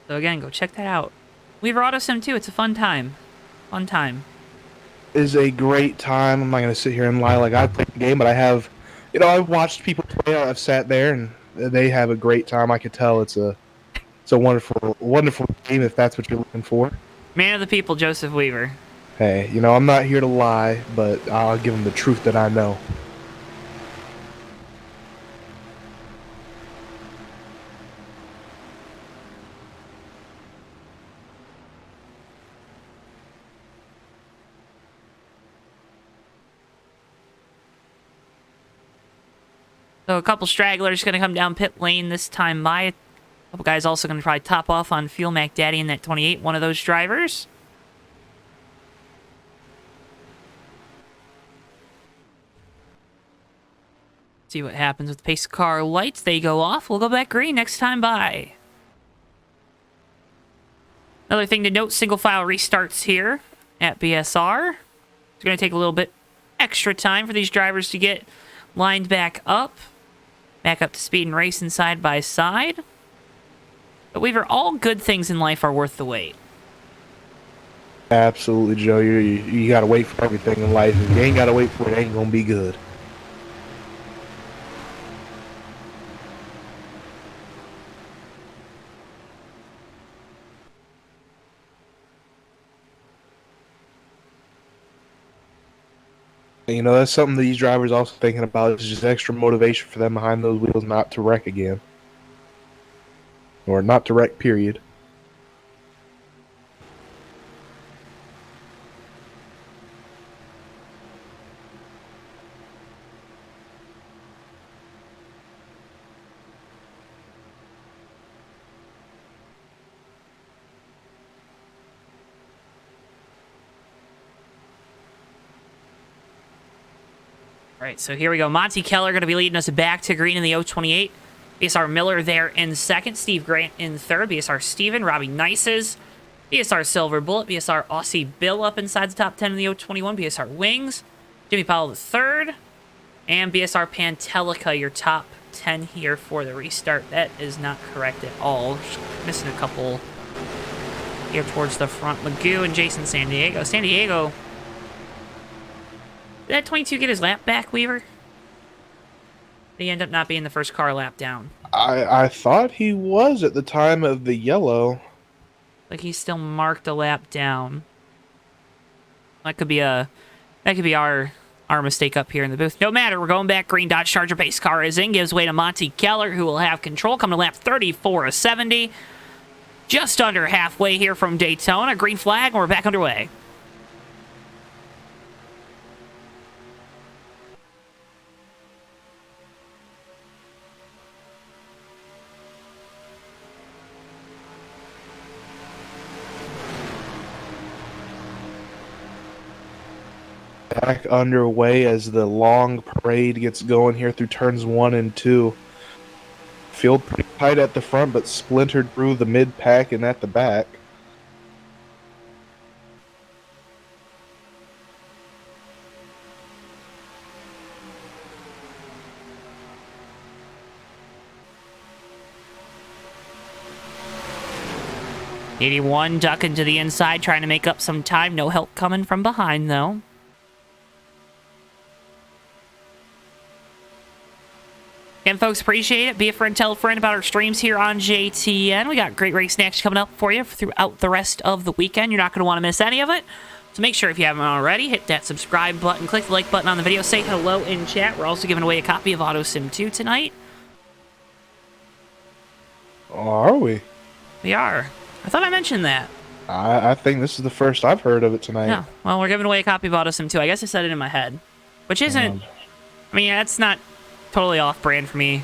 So again, go check that out. Weaver AutoSim 2, it's a fun time. Fun time. Is a great time. I'm not going to sit here and lie like I played the game, but I have, I've watched people play. I've sat there and they have a great time. I could tell it's a wonderful, wonderful game if that's what you're looking for. Man of the people, Joseph Weaver. Hey, I'm not here to lie, but I'll give them the truth that I know. So a couple stragglers going to come down pit lane this time by. A couple guys also going to try top off on Fuel Mac Daddy in that 28, one of those drivers. See what happens with the pace car lights. They go off. We'll go back green next time by. Another thing to note, single file restarts here at BSR. It's going to take a little bit extra time for these drivers to get lined back up to speed and racing side by side. But Weaver, all good things in life are worth the wait. Absolutely, Joe. You got to wait for everything in life. If you ain't got to wait for it, it ain't going to be good. That's something these drivers also thinking about. Is just extra motivation for them behind those wheels not to wreck again. Or not to wreck, period. All right, so here we go. Monty Keller going to be leading us back to green in the 028. BSR Miller there in second. Steve Grant in third. BSR Steven. Robbie Nices. BSR Silver Bullet. BSR Aussie Bill up inside the top 10 in the 021. BSR Wings. Jimmy Powell the third. And BSR Pantelica, your top 10 here for the restart. That is not correct at all. Just missing a couple here towards the front. Magoo and Jason San Diego. San Diego. Did that 22 get his lap back, Weaver? Did he end up not being the first car lap down? I thought he was at the time of the yellow. Like he's still marked a lap down. That could be our mistake up here in the booth. No matter, we're going back. Green Dodge Charger base car is in. Gives way to Monty Keller, who will have control. Coming to lap 34 of 70. Just under halfway here from Daytona. Green flag, and we're back underway. Back underway as the long parade gets going here through turns 1 and 2. Field pretty tight at the front, but splintered through the mid-pack and at the back. '81 ducking to the inside, trying to make up some time. No help coming from behind, though. Again, folks, appreciate it. Be a friend, tell a friend about our streams here on JTN. We got great race snacks coming up for you throughout the rest of the weekend. You're not going to want to miss any of it. So make sure, if you haven't already, hit that subscribe button, click the like button on the video, say hello in chat. We're also giving away a copy of Auto Sim 2 tonight. Are we? We are. I thought I mentioned that. I think this is the first I've heard of it tonight. Yeah. Well, we're giving away a copy of Auto Sim 2. I guess I said it in my head. Which isn't... I mean, that's not totally off-brand for me.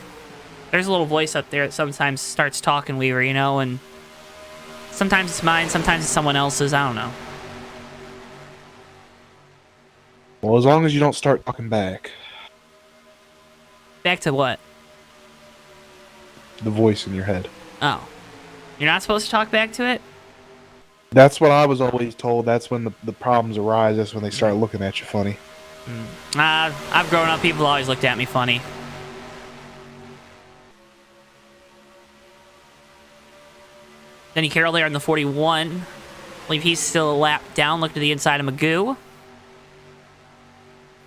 There's a little voice up there that sometimes starts talking, Weaver, you know, and sometimes it's mine, sometimes it's someone else's. I don't know. Well, as long as you don't start talking back. Back to what? The voice in your head. Oh. You're not supposed to talk back to it? That's what I was always told. That's when the problems arise. That's when they start looking at you funny. I've grown up, people always looked at me funny. Denny Carroll there in the 41. I believe he's still a lap down. Look to the inside of Magoo.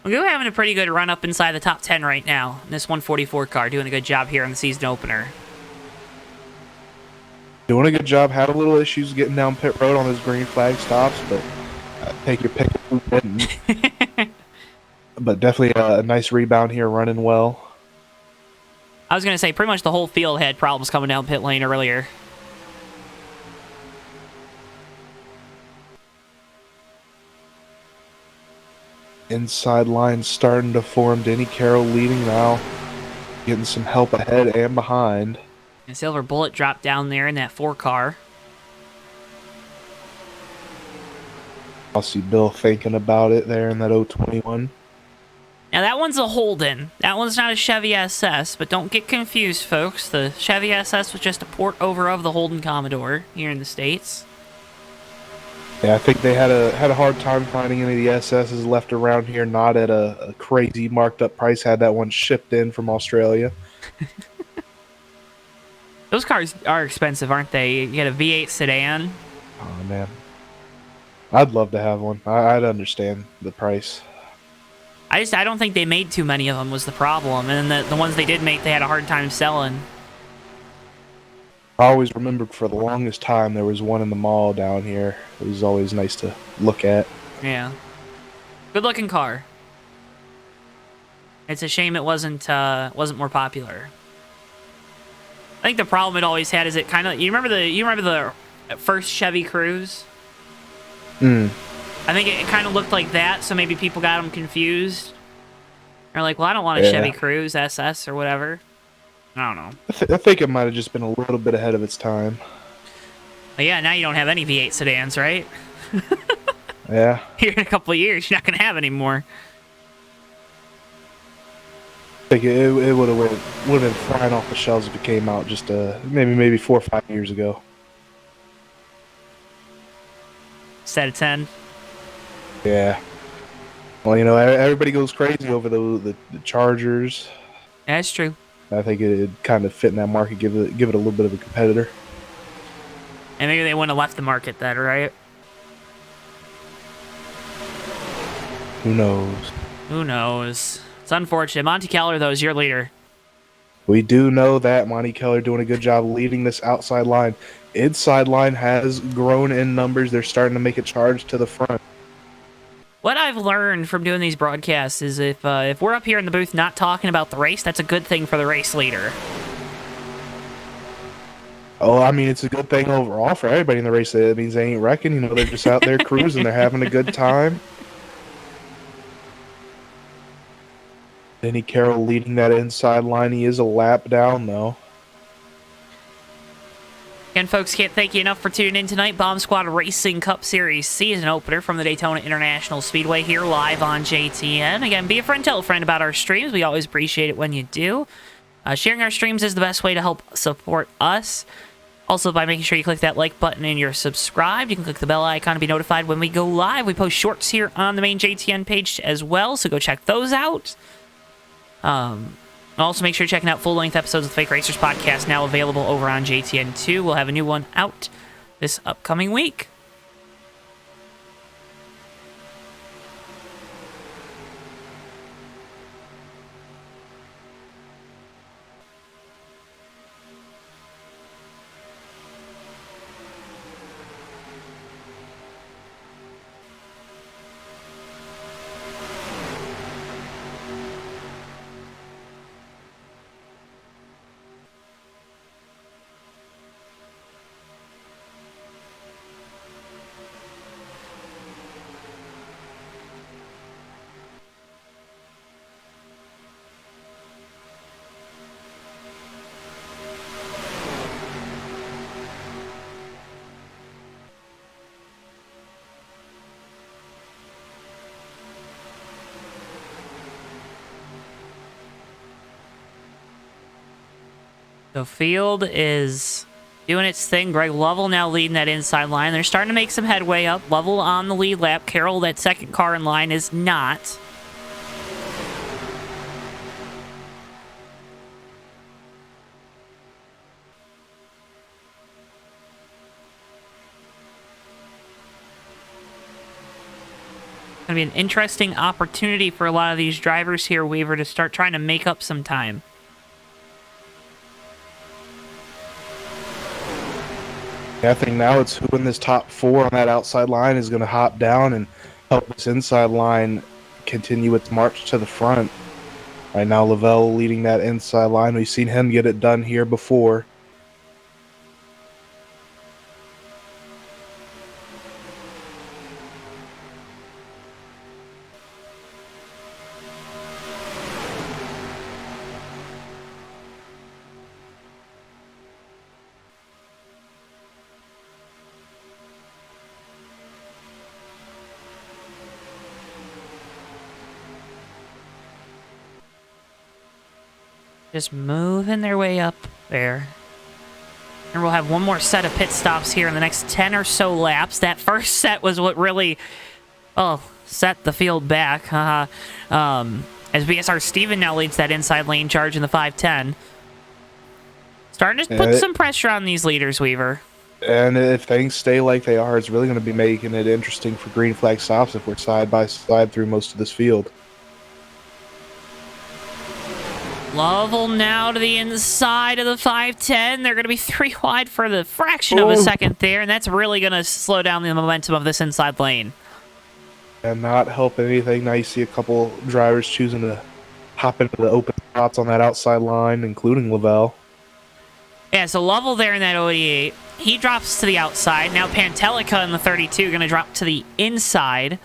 Magoo having a pretty good run up inside the top 10 right now. In this 144 car, doing a good job here in the season opener. Doing a good job. Had a little issues getting down pit road on those green flag stops, but take your pick. But definitely a nice rebound here, running well. I was going to say, pretty much the whole field had problems coming down pit lane earlier. Inside line starting to form. Denny Carroll leading now. Getting some help ahead and behind. And Silver Bullet dropped down there in that 4 car. I'll see Bill thinking about it there in that 021. Now that one's a Holden. That one's not a Chevy SS, but don't get confused, folks. The Chevy SS was just a port over of the Holden Commodore here in the States. Yeah, I think they had a hard time finding any of the SSs left around here, not at a crazy marked up price. Had that one shipped in from Australia. Those cars are expensive, aren't they? You get a V8 sedan. Oh, man. I'd love to have one. I'd understand the price. I don't think they made too many of them was the problem. And then the ones they did make, they had a hard time selling. I always remembered for the longest time there was one in the mall down here. It was always nice to look at. Yeah. Good looking car. It's a shame it wasn't more popular. I think the problem it always had is it kind of... You remember the first Chevy Cruze? I think it kind of looked like that, so maybe people got them confused. They're like, well, I don't want a Chevy Cruze SS or whatever. I don't know. I think it might have just been a little bit ahead of its time. But yeah, now you don't have any V8 sedans, right? Yeah. Here in a couple of years, you're not going to have any more. I think it would have been flying off the shelves if it came out just maybe 4 or 5 years ago. Instead of 10. Yeah. Well, you know, everybody goes crazy over the Chargers. Yeah, that's true. I think it'd kind of fit in that market, give it a little bit of a competitor. And maybe they wouldn't have left the market then, right? Who knows? Who knows? It's unfortunate. Monty Keller, though, is your leader. We do know that Monty Keller doing a good job leading this outside line. inside line has grown in numbers. They're starting to make a charge to the front. What I've learned from doing these broadcasts is if we're up here in the booth not talking about the race, that's a good thing for the race leader. Oh, I mean, it's a good thing overall for everybody in the race. It means they ain't wrecking. You know, they're just out there cruising. They're having a good time. Denny Carroll leading that inside line. He is a lap down, though. Again, folks, can't thank you enough for tuning in tonight. Bomb Squad Racing Cup Series season opener from the Daytona International Speedway here live on JTN. Again, be a friend, tell a friend about our streams. We always appreciate it when you do. Sharing our streams is the best way to help support us. Also, by making sure you click that like button and you're subscribed. You can click the bell icon to be notified when we go live. We post shorts here on the main JTN page as well, so go check those out. Also, make sure you're checking out full-length episodes of the Fake Racers podcast, now available over on JTN2. We'll have a new one out this upcoming week. The field is doing its thing. Greg Lovell now leading that inside line. They're starting to make some headway up. Lovell on the lead lap. Carroll, that second car in line, is not. Going to be an interesting opportunity for a lot of these drivers here, Weaver, to start trying to make up some time. I think now it's who in this top four on that outside line is going to hop down and help this inside line continue its march to the front. Right now, Lavelle leading that inside line. We've seen him get it done here before. Just moving their way up there. And we'll have one more set of pit stops here in the next 10 or so laps. That first set was what really, set the field back. As BSR Steven now leads that inside lane charge in the 510. Starting to put some pressure on these leaders, Weaver. And if things stay like they are, it's really going to be making it interesting for green flag stops if we're side by side through most of this field. Lovell now to the inside of the 510. They're going to be 3 wide for the fraction of a second there, and that's really going to slow down the momentum of this inside lane. And not helping anything. Now you see a couple drivers choosing to hop into the open spots on that outside line, including Lavelle. Yeah, so Lovell there in that 88. He drops to the outside. Now Pantelica in the 32 going to drop to the inside.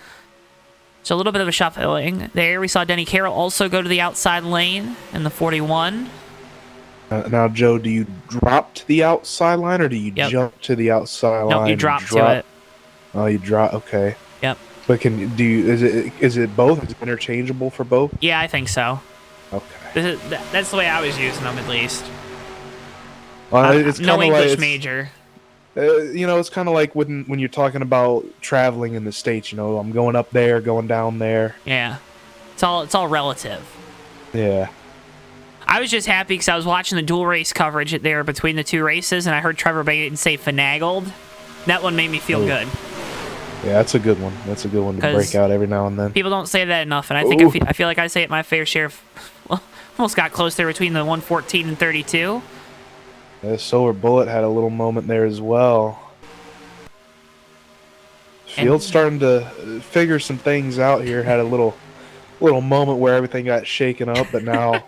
So a little bit of a shuffling there. We saw Denny Carroll also go to the outside lane in the 41. Now, Joe, do you drop to the outside line or do you jump to the outside line? No, you drop to it. Oh, you drop. Okay. Yep. But is it both? Is it interchangeable for both? Yeah, I think so. Okay. That's the way I was using them, at least. It's no English major. It's kind of like when you're talking about traveling in the States, I'm going up there, going down there. Yeah. It's all relative. Yeah. I was just happy because I was watching the dual race coverage there between the two races, and I heard Trevor Baton say finagled. That one made me feel good. Yeah, that's a good one. That's a good one to break out every now and then. People don't say that enough, and I feel like I say it my fair share. Almost got close there between the 114 and 32. Silver Bullet had a little moment there as well. Field's starting to figure some things out here. Had a little moment where everything got shaken up, but now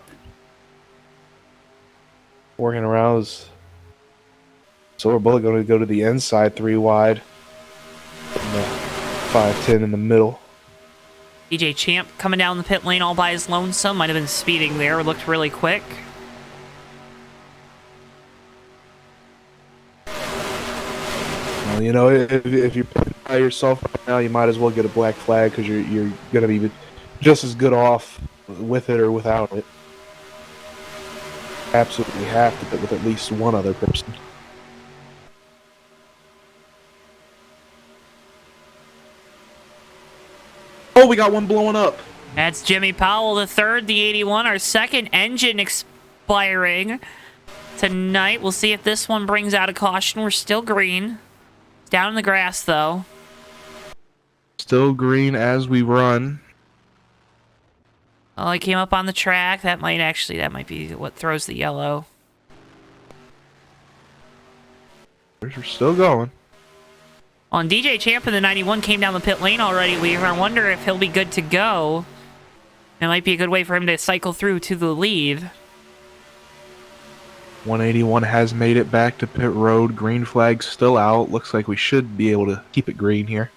working around is Silver Bullet going to go to the inside 3 wide. And the 5-10 in the middle. DJ Champ coming down the pit lane all by his lonesome. Might have been speeding there. Looked really quick. Well, you know, if you're pitting by yourself right now, you might as well get a black flag because you're going to be just as good off with it or without it. Absolutely have to pit with at least one other person. Oh, we got one blowing up. That's Jimmy Powell, the third, the 81, our second engine expiring tonight. We'll see if this one brings out a caution. We're still green. It's down in the grass, though. Still green as we run. Oh, he came up on the track. That might be what throws the yellow. We're still going. On DJ Champ in the 91 came down the pit lane already. We wonder if he'll be good to go. It might be a good way for him to cycle through to the lead. 181 has made it back to pit road. Green flag still out. Looks like we should be able to keep it green here.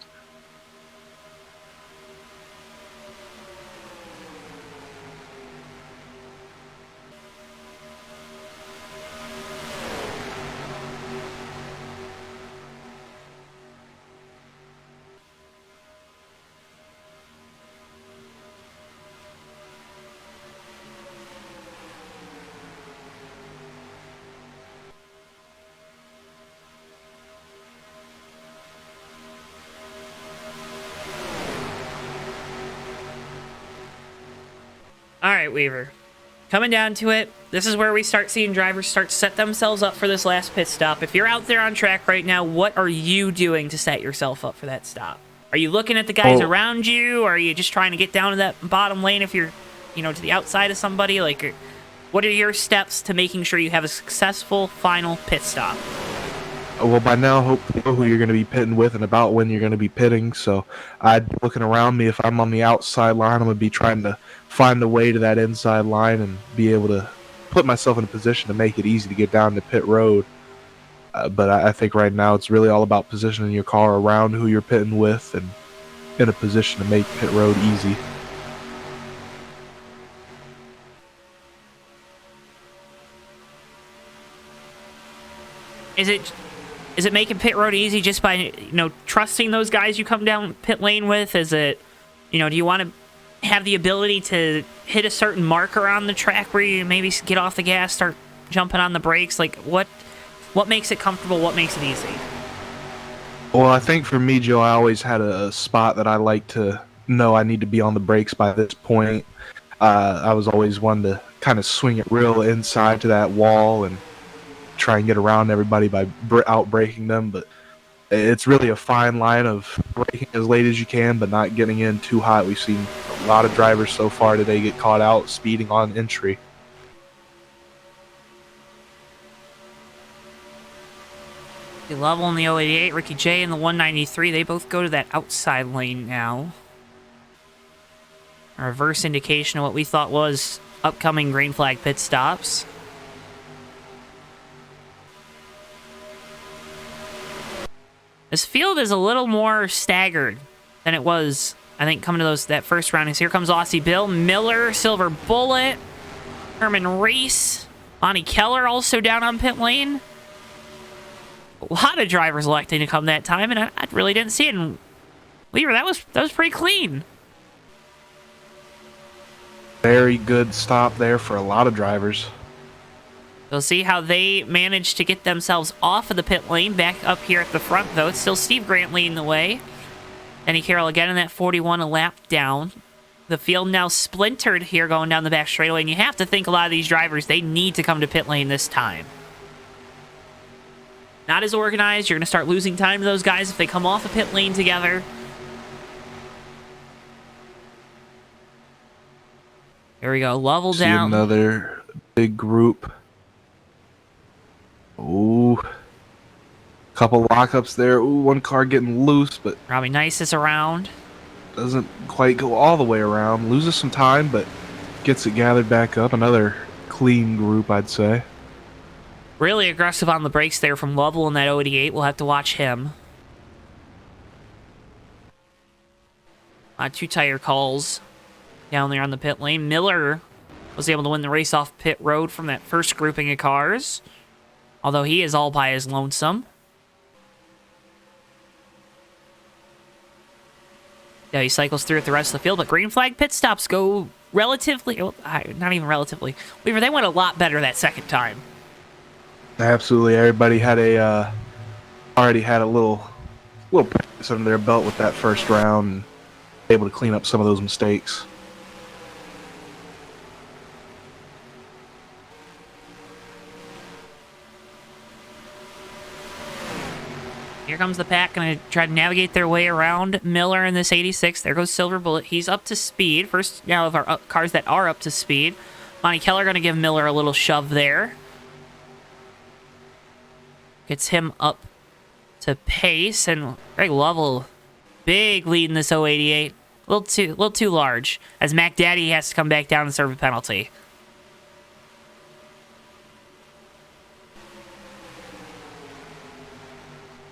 All right, Weaver. Coming down to it, this is where we start seeing drivers start to set themselves up for this last pit stop. If you're out there on track right now, what are you doing to set yourself up for that stop? Are you looking at the guys around you, or are you just trying to get down to that bottom lane if you're, to the outside of somebody? Like, what are your steps to making sure you have a successful final pit stop? Well, by now, hope you know who you're going to be pitting with and about when you're going to be pitting. So I'd be looking around me. If I'm on the outside line, I'm going to be trying to find the way to that inside line and be able to put myself in a position to make it easy to get down to pit road. But I think right now it's really all about positioning your car around who you're pitting with and in a position to make pit road easy. Is it making pit road easy just by, trusting those guys you come down pit lane with? Is it, do you want to have the ability to hit a certain marker on the track where you maybe get off the gas, start jumping on the brakes? Like, what makes it comfortable? What makes it easy? Well, I think for me, Joe, I always had a spot that I like to know I need to be on the brakes by this point. I was always one to kind of swing it real inside to that wall and try and get around everybody by out-braking them, but it's really a fine line of braking as late as you can, but not getting in too hot. We've seen a lot of drivers so far today get caught out speeding on entry. The level in the 088, Ricky J in the 193, they both go to that outside lane now. A reverse indication of what we thought was upcoming green flag pit stops. This field is a little more staggered than it was, I think, coming to that first round. Here comes Aussie Bill, Miller, Silver Bullet, Herman Reese, Bonnie Keller also down on pit lane. A lot of drivers electing to come that time, and I really didn't see it. And Weaver, that was pretty clean. Very good stop there for a lot of drivers. We'll see how they manage to get themselves off of the pit lane. Back up here at the front, though, it's still Steve Grant leading the way. Denny Carroll again in that 41, a lap down. The field now splintered here going down the back straightaway, and you have to think a lot of these drivers, they need to come to pit lane this time. Not as organized. You're going to start losing time to those guys if they come off the pit lane together. Here we go. Level down. See another big group. Couple lockups there. Ooh, one car getting loose, but Robbie Nice is around. doesn't quite go all the way around. Loses some time, but gets it gathered back up. Another clean group, I'd say. Really aggressive on the brakes there from Lovell in that 088. We'll have to watch him. 2 tire calls down there on the pit lane. Miller was able to win the race off pit road from that first grouping of cars, although he is all by his lonesome. Yeah, he cycles through with the rest of the field, but green flag pit stops go relatively, not even relatively. Weaver, they went a lot better that second time. Absolutely, everybody had already had a little practice under their belt with that first round, and able to clean up some of those mistakes. Here comes the pack, going to try to navigate their way around Miller in this 86. There goes Silver Bullet. He's up to speed. First now of our cars that are up to speed. Monty Keller going to give Miller a little shove there. Gets him up to pace, and Greg Lovell, big lead in this 088. A little too large, as Mac Daddy has to come back down and serve a penalty.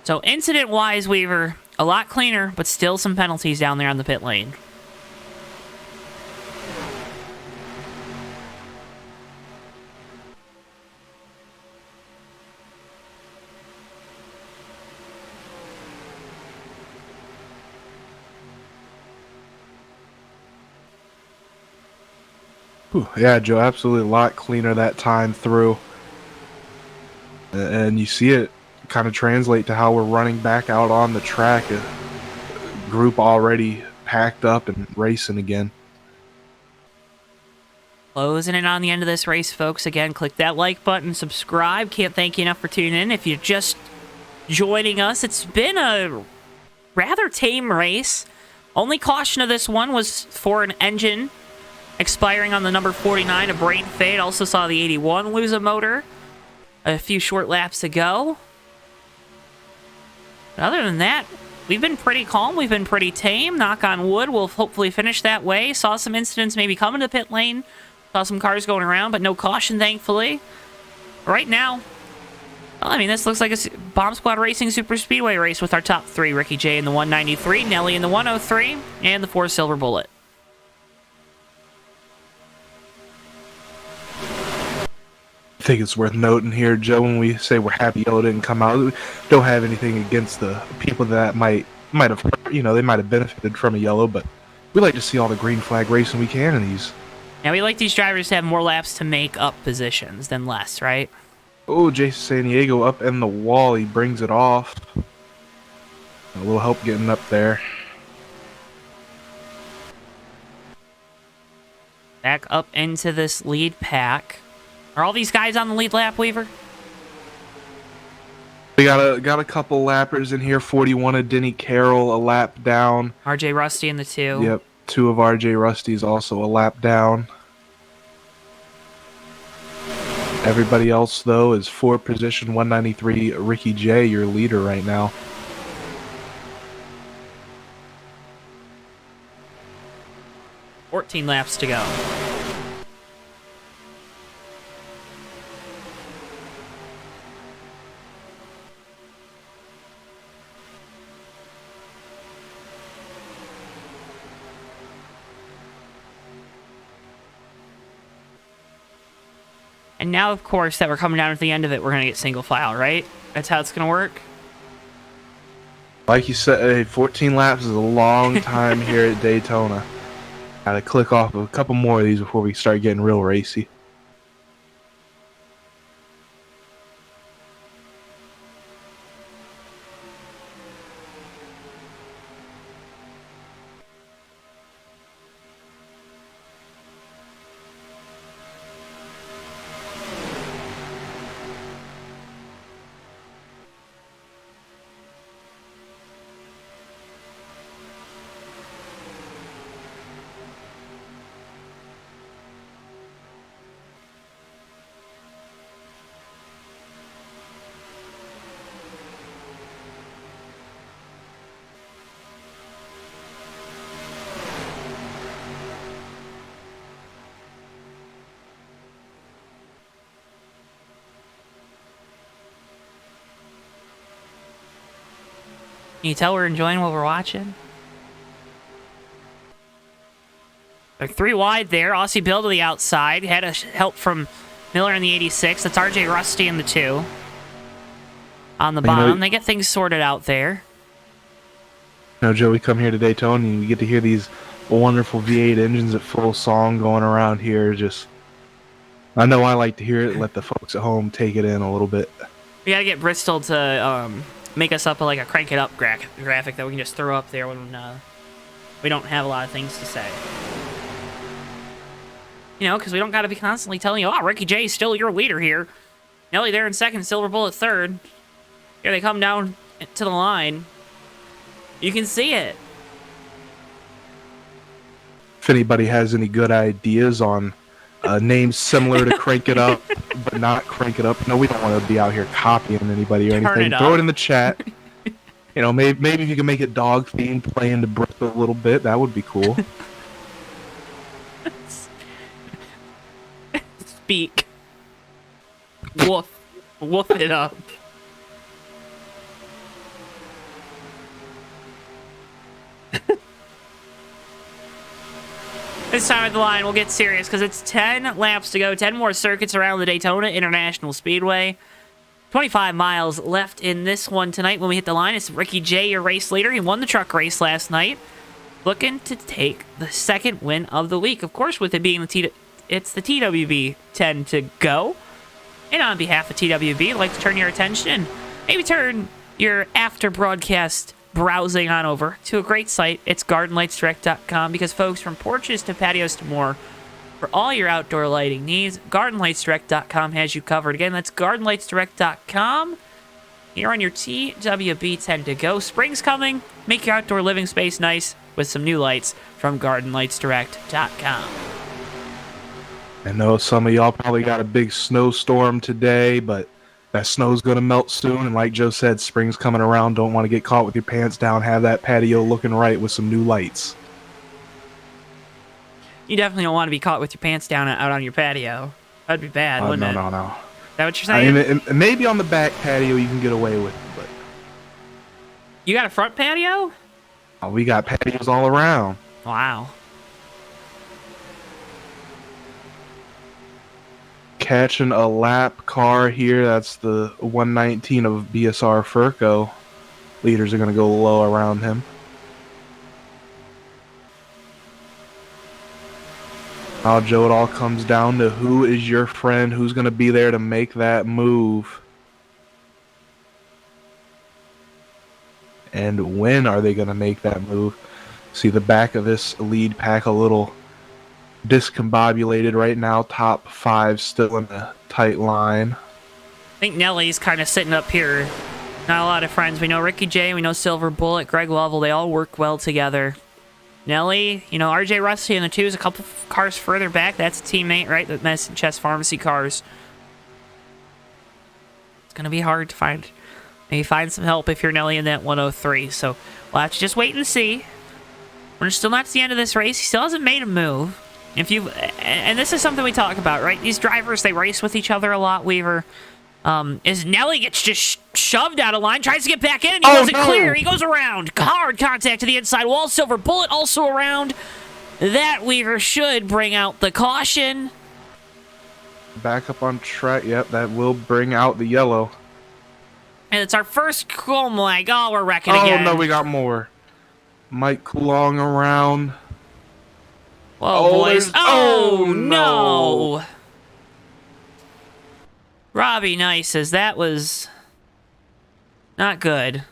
So incident-wise, Weaver, a lot cleaner, but still some penalties down there on the pit lane. Whew, yeah, Joe, absolutely a lot cleaner that time through. And you see it kind of translate to how we're running back out on the track. A group already packed up and racing again. Closing in on the end of this race, folks. Again, click that like button, subscribe. Can't thank you enough for tuning in. If you're just joining us, it's been a rather tame race. Only caution of this one was for an engine expiring on the number 49, a brain fade. Also saw the 81 lose a motor a few short laps ago. But other than that, we've been pretty calm. We've been pretty tame. Knock on wood. We'll hopefully finish that way. Saw some incidents maybe coming to the pit lane. Saw some cars going around, but no caution, thankfully. Right now, well, I mean, this looks like a Bomb Squad Racing Super Speedway race with our top 3. Ricky J in the 193, Nelly in the 103, and the 4 Silver Bullet. I think it's worth noting here, Joe, when we say we're happy yellow didn't come out, we don't have anything against the people that might have, they might have benefited from a yellow, but we like to see all the green flag racing we can in these. Now, we like these drivers to have more laps to make up positions than less, right? Oh, Jason San Diego up in the wall. He brings it off. A little help getting up there. Back up into this lead pack. Are all these guys on the lead lap, Weaver? We got a couple lappers in here. 41 of Denny Carroll, a lap down. RJ Rusty in the 2. Yep, 2 of RJ Rusty's also a lap down. Everybody else, though, is 4 position 193 Ricky J, your leader right now. $14 laps to go. And now, of course, that we're coming down to the end of it, we're going to get single file, right? That's how it's going to work? Like you said, 14 laps is a long time here at Daytona. Gotta click off a couple more of these before we start getting real racy. Can you tell we're enjoying what we're watching? They're 3 wide there. Aussie Bill to the outside. Had a help from Miller in the 86. That's RJ Rusty in the 2. On the bottom. They get things sorted out there. You know, Joe, we come here to Daytona and we get to hear these wonderful V8 engines at full song going around here. Just, I know I like to hear it. Let the folks at home take it in a little bit. We gotta get Bristol to make us up like a crank it up graphic that we can just throw up there when we don't have a lot of things to say. You know, because we don't gotta be constantly telling you, oh, Ricky J's still your leader here. Nelly there in second, Silver Bullet third. Here they come down to the line. You can see it. If anybody has any good ideas on names similar to Crank It Up, but not Crank It Up, no, we don't want to be out here copying anybody or anything. Throw it in the chat. You know, maybe if you can make it dog themed, play into Bristol a little bit, that would be cool. Speak. Woof. Woof it up. This time at the line, we'll get serious because it's 10 laps to go, 10 more circuits around the Daytona International Speedway. 25 miles left in this one tonight when we hit the line. It's Ricky J, your race leader. He won the truck race last night. Looking to take the second win of the week. Of course, with it being it's the TWB 10 to go. And on behalf of TWB, I'd like to turn your attention, maybe turn your after broadcast browsing on over to a great site. It's GardenLightsDirect.com because folks, from porches to patios to more, for all your outdoor lighting needs, GardenLightsDirect.com has you covered. Again, that's GardenLightsDirect.com. Here on your TWB 10 to go. Spring's coming. Make your outdoor living space nice with some new lights from GardenLightsDirect.com. I know some of y'all probably got a big snowstorm today, but that snow's going to melt soon, and like Joe said, spring's coming around. Don't want to get caught with your pants down. Have that patio looking right with some new lights. You definitely don't want to be caught with your pants down out on your patio. That'd be bad, wouldn't it? No. Is that what you're saying? I mean, maybe on the back patio you can get away with it, but... You got a front patio? We got patios all around. Wow. Catching a lap car here. That's the 119 of BSR Furco. Leaders are going to go low around him. Now, Joe, it all comes down to who is your friend, who's going to be there to make that move. And when are they going to make that move? See the back of this lead pack a little discombobulated right now. Top 5 still in a tight line. I think Nelly's kind of sitting up here. Not a lot of friends. We know Ricky J, we know Silver Bullet, Greg Lovell. They all work well together. Nelly, you know, RJ Rusty in the 2 is a couple cars further back. That's a teammate, right? The Medicine Chest Pharmacy cars. It's going to be hard to find. Maybe find some help if you're Nelly in that 103. So we'll have to just wait and see. We're still not to the end of this race. He still hasn't made a move. And this is something we talk about, right? These drivers, they race with each other a lot, Weaver. As Nelly gets just shoved out of line, tries to get back in, and he wasn't clear. He goes around. Hard contact to the inside wall. Silver Bullet also around. That, Weaver, should bring out the caution. Back up on track. Yep, that will bring out the yellow. And it's our first... Oh, my God, we're wrecking again. Oh, no, we got more. Mike Coulong around. Whoa, boys. Oh, no. Robbie Nice says that was not good.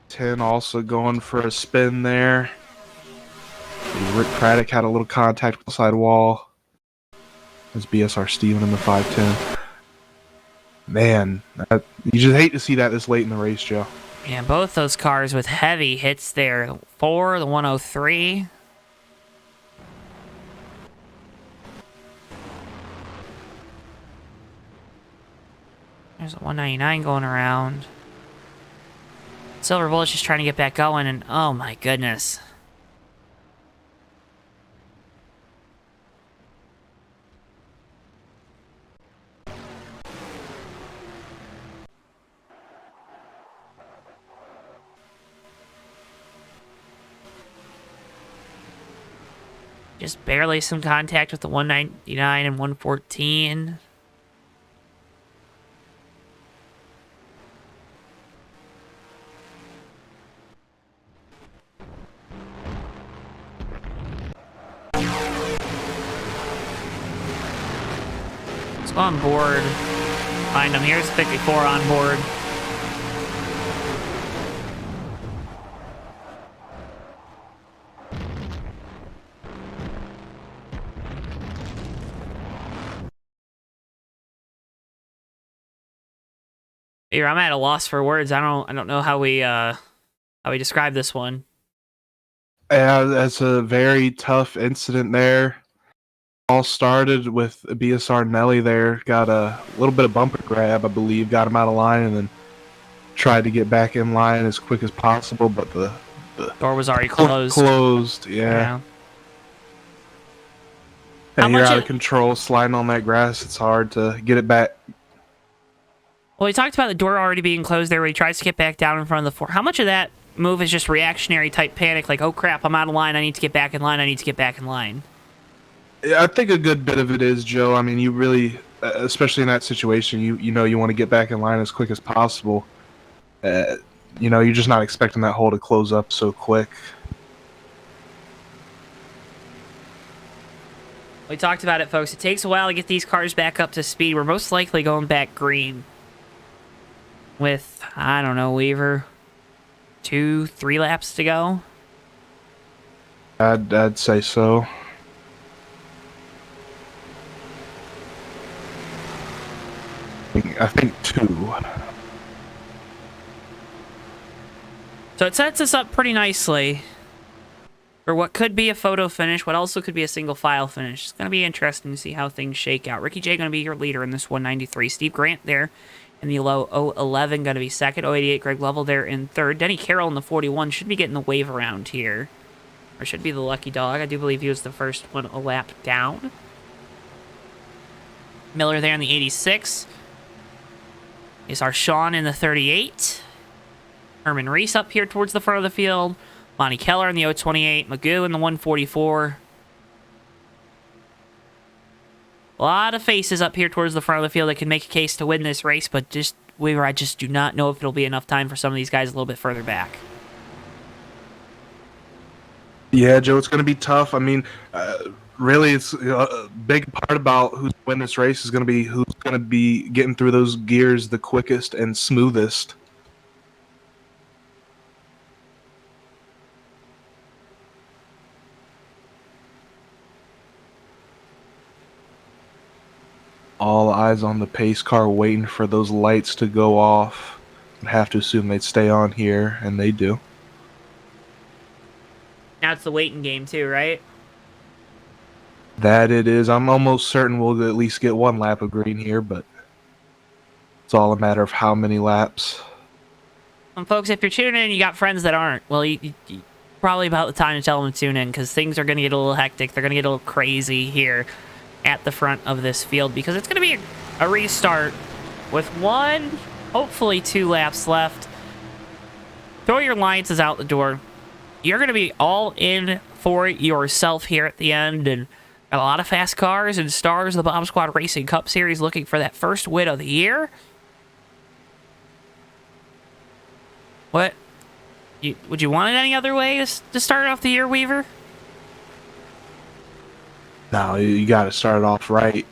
Ten also going for a spin there. Rick Craddock had a little contact with the side wall. There's BSR Steven in the 510. Man, you just hate to see that this late in the race, Joe. Yeah, both those cars with heavy hits there. 4, the 103. There's a 199 going around. Silver Bullet's just trying to get back going, and oh my goodness. Just barely some contact with the 199 and 114. Let's go on board. Find him. Here's 54 on board. Here, I'm at a loss for words. I don't know how we describe this one. Yeah, that's a very tough incident there. All started with BSR Nelly there, got a little bit of bumper grab, I believe, got him out of line, and then tried to get back in line as quick as possible, but the door was already closed. Closed, yeah. And you're out of control, sliding on that grass. It's hard to get it back. Well, we talked about the door already being closed there where he tries to get back down in front of the four. How much of that move is just reactionary type panic, like, oh crap, I'm out of line, I need to get back in line, I need to get back in line? Yeah, I think a good bit of it is, Joe. I mean, you really, especially in that situation, you know you want to get back in line as quick as possible. You know, you're just not expecting that hole to close up so quick. We talked about it, folks. It takes a while to get these cars back up to speed. We're most likely going back green. With, I don't know, Weaver, 2-3 laps to go. I'd say so. I think 2. So it sets us up pretty nicely for what could be a photo finish, what also could be a single file finish. It's going to be interesting to see how things shake out. Ricky J going to be your leader in this 193. Steve Grant there in the low 011 going to be second. 088 Greg Lovell there in third. Denny Carroll in the 41 should be getting the wave around here. Or should be the lucky dog. I do believe he was the first one a lap down. Miller there in the 86. Is our Sean in the 38. Herman Reese up here towards the front of the field. Monty Keller in the 028. Magoo in the 144. A lot of faces up here towards the front of the field that can make a case to win this race, but I just do not know if it'll be enough time for some of these guys a little bit further back. Yeah, Joe, it's going to be tough. I mean, really, it's a big part about who's win this race is going to be who's going to be getting through those gears the quickest and smoothest. All eyes on the pace car waiting for those lights to go off. I'd have to assume they'd stay on here, and they do. Now it's the waiting game too, right? That it is. I'm almost certain we'll at least get 1 lap of green here, but it's all a matter of how many laps. And folks, if you're tuning in and you got friends that aren't, well, you probably about the time to tell them to tune in, because things are going to get a little hectic. They're going to get a little crazy here at the front of this field, because it's going to be a restart with 1, hopefully 2 laps left. Throw your alliances out the door. You're going to be all in for yourself here at the end, and got a lot of fast cars and stars of the Bomb Squad Racing Cup Series looking for that first win of the year. What? Would you want it any other way to start off the year, Weaver? No, you got to start it off right.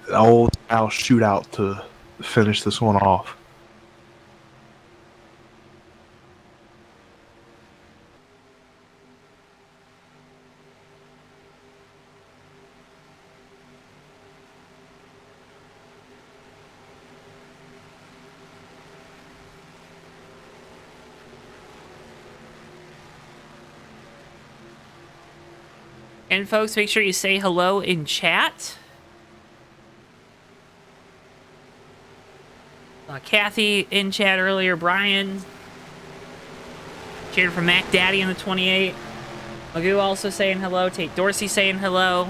The old style shootout to finish this one off. And folks, make sure you say hello in chat. Kathy in chat earlier. Brian. Cheered from Mac Daddy in the 28. Magoo also saying hello. Tate Dorsey saying hello.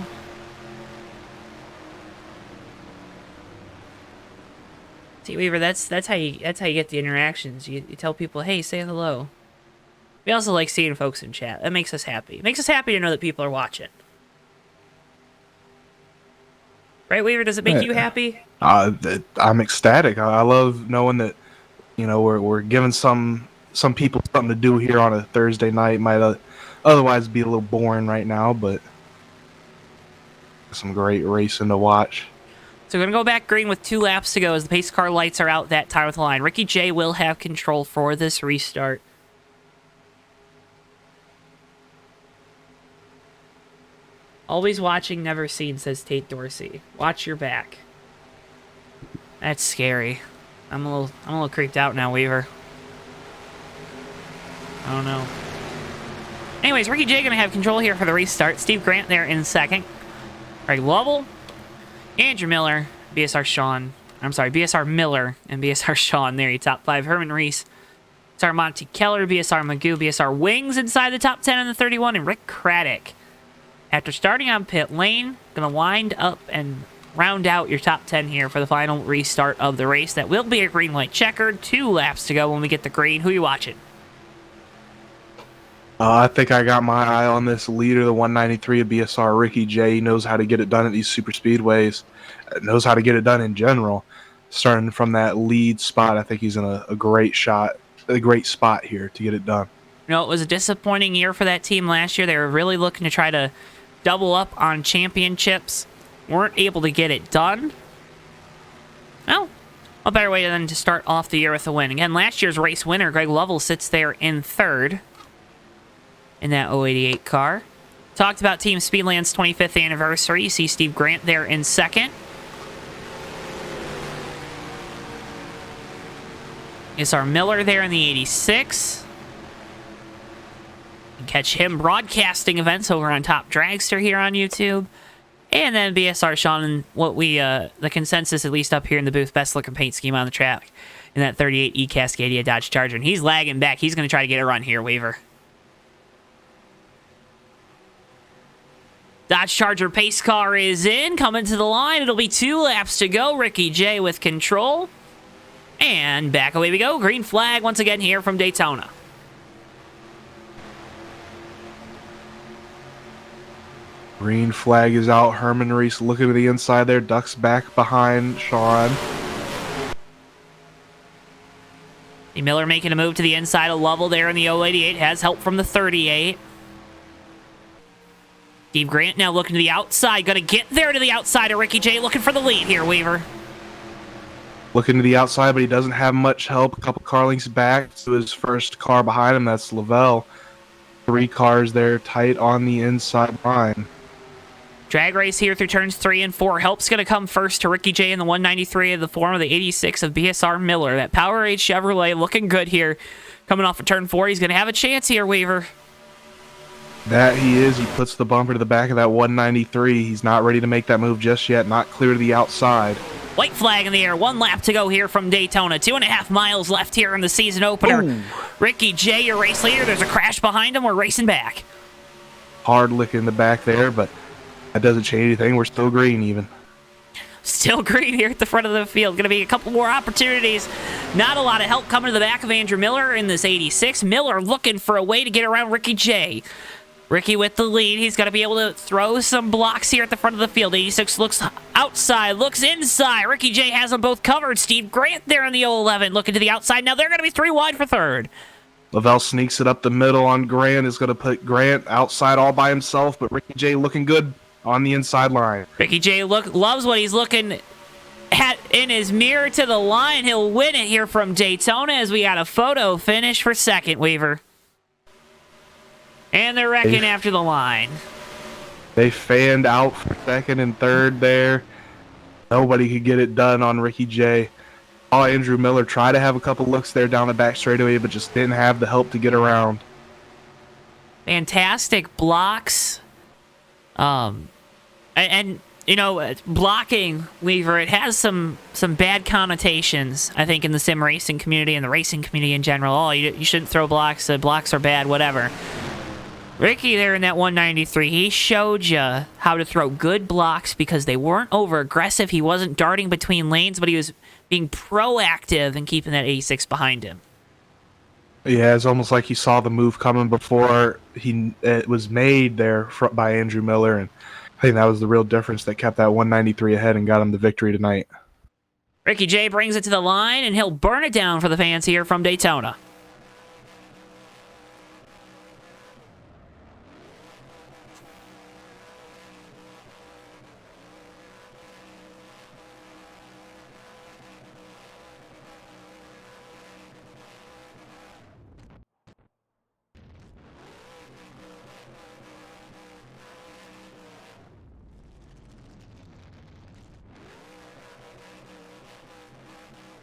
See, Weaver, that's how you get the interactions. You tell people, hey, say hello. We also like seeing folks in chat. That makes us happy. It makes us happy to know that people are watching. Right, Weaver? Does it make you happy? I'm ecstatic. I love knowing that, we're giving some people something to do here on a Thursday night. Might otherwise be a little boring right now, but some great racing to watch. So we're going to go back green with 2 laps to go as the pace car lights are out that time of the line. Ricky J will have control for this restart. Always watching, never seen, says Tate Dorsey. Watch your back. That's scary. I'm a little creeped out now, Weaver. I don't know. Anyways, Ricky J going to have control here for the restart. Steve Grant there in second. Greg Lovell, Andrew Miller, BSR Miller, and BSR Sean there, your top 5. Herman Reese, BSR Monty Keller, BSR Magoo, BSR Wings inside the top 10 in the 31, and Rick Craddock. After starting on pit lane, going to wind up and round out your top 10 here for the final restart of the race. That will be a green light checkered. 2 laps to go when we get the green. Who are you watching? I think I got my eye on this leader, the 193 of BSR, Ricky J. He knows how to get it done at these super speedways. Knows how to get it done in general. Starting from that lead spot, I think he's in a great spot here to get it done. It was a disappointing year for that team last year. They were really looking to try to double up on championships. Weren't able to get it done. Well, a better way than to start off the year with a win. Again, last year's race winner, Greg Lovell, sits there in 3rd in that 088 car. Talked about Team Speedland's 25th anniversary. You see Steve Grant there in 2nd. BSR Miller there in the 86. You can catch him broadcasting events over on Top Dragster here on YouTube. And then BSR Sean, and what the consensus, at least up here in the booth, best looking paint scheme on the track in that 38 E Cascadia Dodge Charger. And he's lagging back. He's going to try to get a run here, Weaver. Dodge Charger pace car is in, coming to the line. It'll be 2 laps to go. Ricky J with control. And back away we go. Green flag once again here from Daytona. Green flag is out. Herman Reese looking to the inside there. Ducks back behind Sean. Miller making a move to the inside of Lovell there in the 088. Has help from the 38. Steve Grant now looking to the outside. Going to get there to the outside of Ricky J. Looking for the lead here, Weaver. Looking to the outside, but he doesn't have much help. A couple car lengths back to his first car behind him. That's Lavelle. 3 cars there tight on the inside line. Drag race here through turns 3 and 4. Help's going to come first to Ricky J in the 193 of the form of the 86 of BSR Miller. That Powerade Chevrolet looking good here. Coming off of turn 4. He's going to have a chance here, Weaver. That he is. He puts the bumper to the back of that 193. He's not ready to make that move just yet. Not clear to the outside. White flag in the air. 1 lap to go here from Daytona. 2.5 miles left here in the season opener. Ooh. Ricky J, your race leader. There's a crash behind him. We're racing back. Hard lick in the back there, but that doesn't change anything. We're still green even. Still green here at the front of the field. Going to be a couple more opportunities. Not a lot of help coming to the back of Andrew Miller in this 86. Miller looking for a way to get around Ricky J. Ricky with the lead. He's got to be able to throw some blocks here at the front of the field. 86 looks outside, looks inside. Ricky J has them both covered. Steve Grant there in the 011 looking to the outside. Now they're going to be 3 wide for 3rd. Lavelle sneaks it up the middle on Grant. Is going to put Grant outside all by himself, but Ricky J looking good on the inside line. Ricky J loves what he's looking at in his mirror to the line. He'll win it here from Daytona as we got a photo finish for 2nd, Weaver. And they're wrecking after the line. They fanned out for 2nd and 3rd there. Nobody could get it done on Ricky J. Saw Andrew Miller try to have a couple looks there down the back straightaway, but just didn't have the help to get around. Fantastic blocks. And you know, blocking, Weaver, it has some bad connotations, I think, in the sim racing community and the racing community in general. Oh, you shouldn't throw blocks. Blocks are bad, whatever. Ricky there in that 193, he showed you how to throw good blocks because they weren't over-aggressive. He wasn't darting between lanes, but he was being proactive and keeping that 86 behind him. Yeah, it's almost like he saw the move coming before it was made there by Andrew Miller, and I think that was the real difference that kept that 193 ahead and got him the victory tonight. Ricky J brings it to the line, and he'll burn it down for the fans here from Daytona.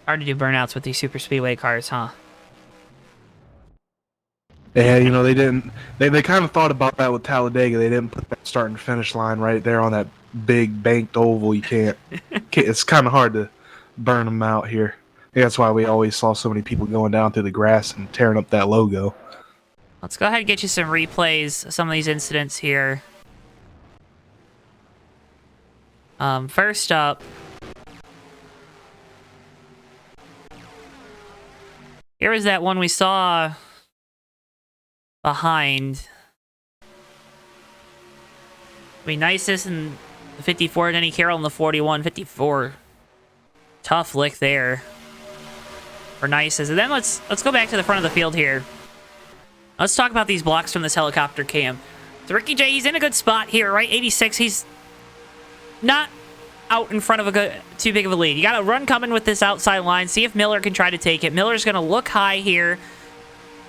Hard to do burnouts with these super speedway cars, huh? Yeah, you know, they didn't. They kind of thought about that with Talladega. They didn't put that start and finish line right there on that big banked oval. You can't it's kind of hard to burn them out here. Yeah, that's why we always saw so many people going down through the grass and tearing up that logo. Let's go ahead and get you some replays of some of these incidents here. First up, here was that one we saw behind. I mean, Nisus and the 54, Denny Carroll and the 41, 54. Tough lick there for Nisus. And then let's go back to the front of the field here. Let's talk about these blocks from this helicopter cam. So Ricky J, he's in a good spot here, right? 86, he's not out in front of too big of a lead. You got a run coming with this outside line. See if Miller can try to take it. Miller's going to look high here.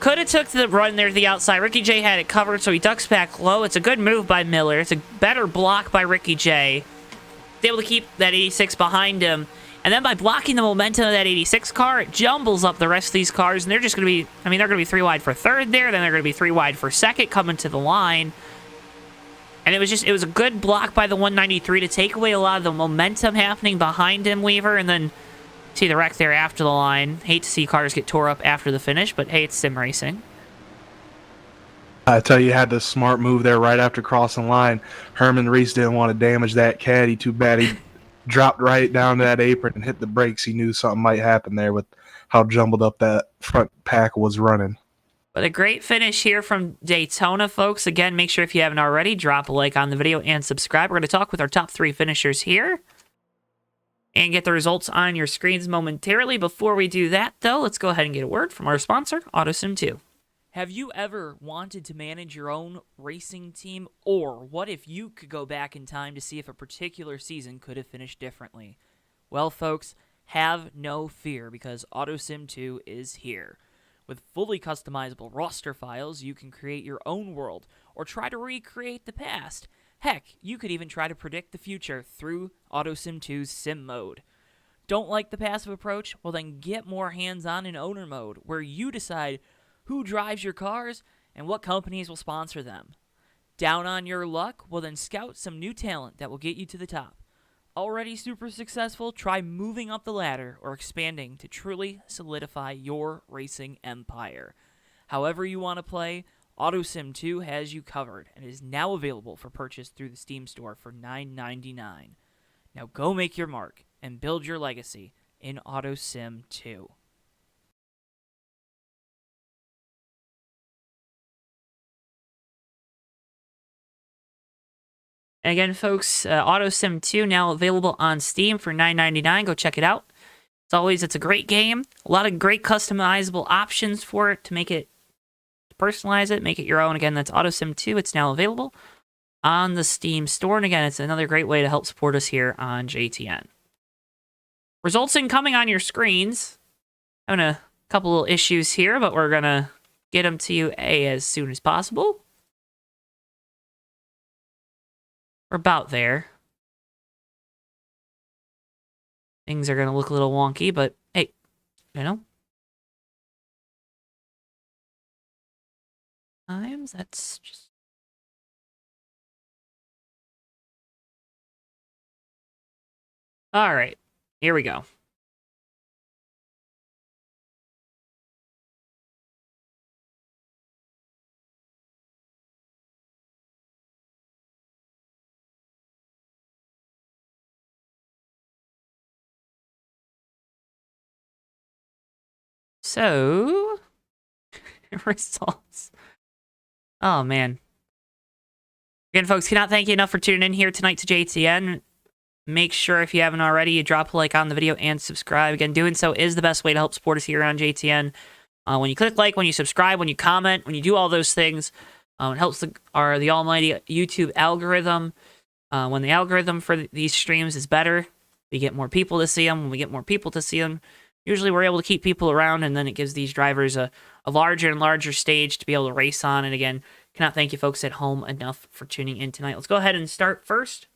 Could have took the run there to the outside. Ricky J had it covered, so he ducks back low. It's a good move by Miller. It's a better block by Ricky J. He's able to keep that 86 behind him. And then by blocking the momentum of that 86 car, it jumbles up the rest of these cars, and they're just going to be, I mean, they're going to be 3 wide for third there, then they're going to be 3 wide for second coming to the line. And it was a good block by the 193 to take away a lot of the momentum happening behind him, Weaver, and then see the wreck there after the line. Hate to see cars get tore up after the finish, but hey, it's sim racing. I tell you, had the smart move there right after crossing the line. Herman Reese didn't want to damage that caddy too bad. He dropped right down to that apron and hit the brakes. He knew something might happen there with how jumbled up that front pack was running. But a great finish here from Daytona, folks. Again, make sure if you haven't already, drop a like on the video and subscribe. We're going to talk with our top 3 finishers here and get the results on your screens momentarily. Before we do that, though, let's go ahead and get a word from our sponsor, AutoSim2. Have you ever wanted to manage your own racing team? Or what if you could go back in time to see if a particular season could have finished differently? Well, folks, have no fear because AutoSim2 is here. With fully customizable roster files, you can create your own world or try to recreate the past. Heck, you could even try to predict the future through AutoSim2's Sim Mode. Don't like the passive approach? Well, then get more hands-on in Owner Mode, where you decide who drives your cars and what companies will sponsor them. Down on your luck? Well, then scout some new talent that will get you to the top. Already super successful? Try moving up the ladder or expanding to truly solidify your racing empire. However you want to play, AutoSim2 has you covered and is now available for purchase through the Steam store for $9.99. Now go make your mark and build your legacy in AutoSim2. And again, folks, AutoSim 2 now available on Steam for $9.99. Go check it out. As always, it's a great game. A lot of great customizable options for it to make it, personalize it, make it your own. Again, that's AutoSim 2. It's now available on the Steam store. And again, it's another great way to help support us here on JTN. Results incoming on your screens. Having a couple little issues here, but we're going to get them to you as soon as possible. We're about there. Things are going to look a little wonky, but hey, you know. Times, that's just... All right, here we go. So, results. Oh, man. Again, folks, cannot thank you enough for tuning in here tonight to JTN. Make sure, if you haven't already, you drop a like on the video and subscribe. Again, doing so is the best way to help support us here on JTN. When you click like, when you subscribe, when you comment, when you do all those things, it helps the almighty YouTube algorithm. When the algorithm for these streams is better, we get more people to see them. When we get more people to see them, usually we're able to keep people around, and then it gives these drivers a larger and larger stage to be able to race on. And again, cannot thank you folks at home enough for tuning in tonight. Let's go ahead and start first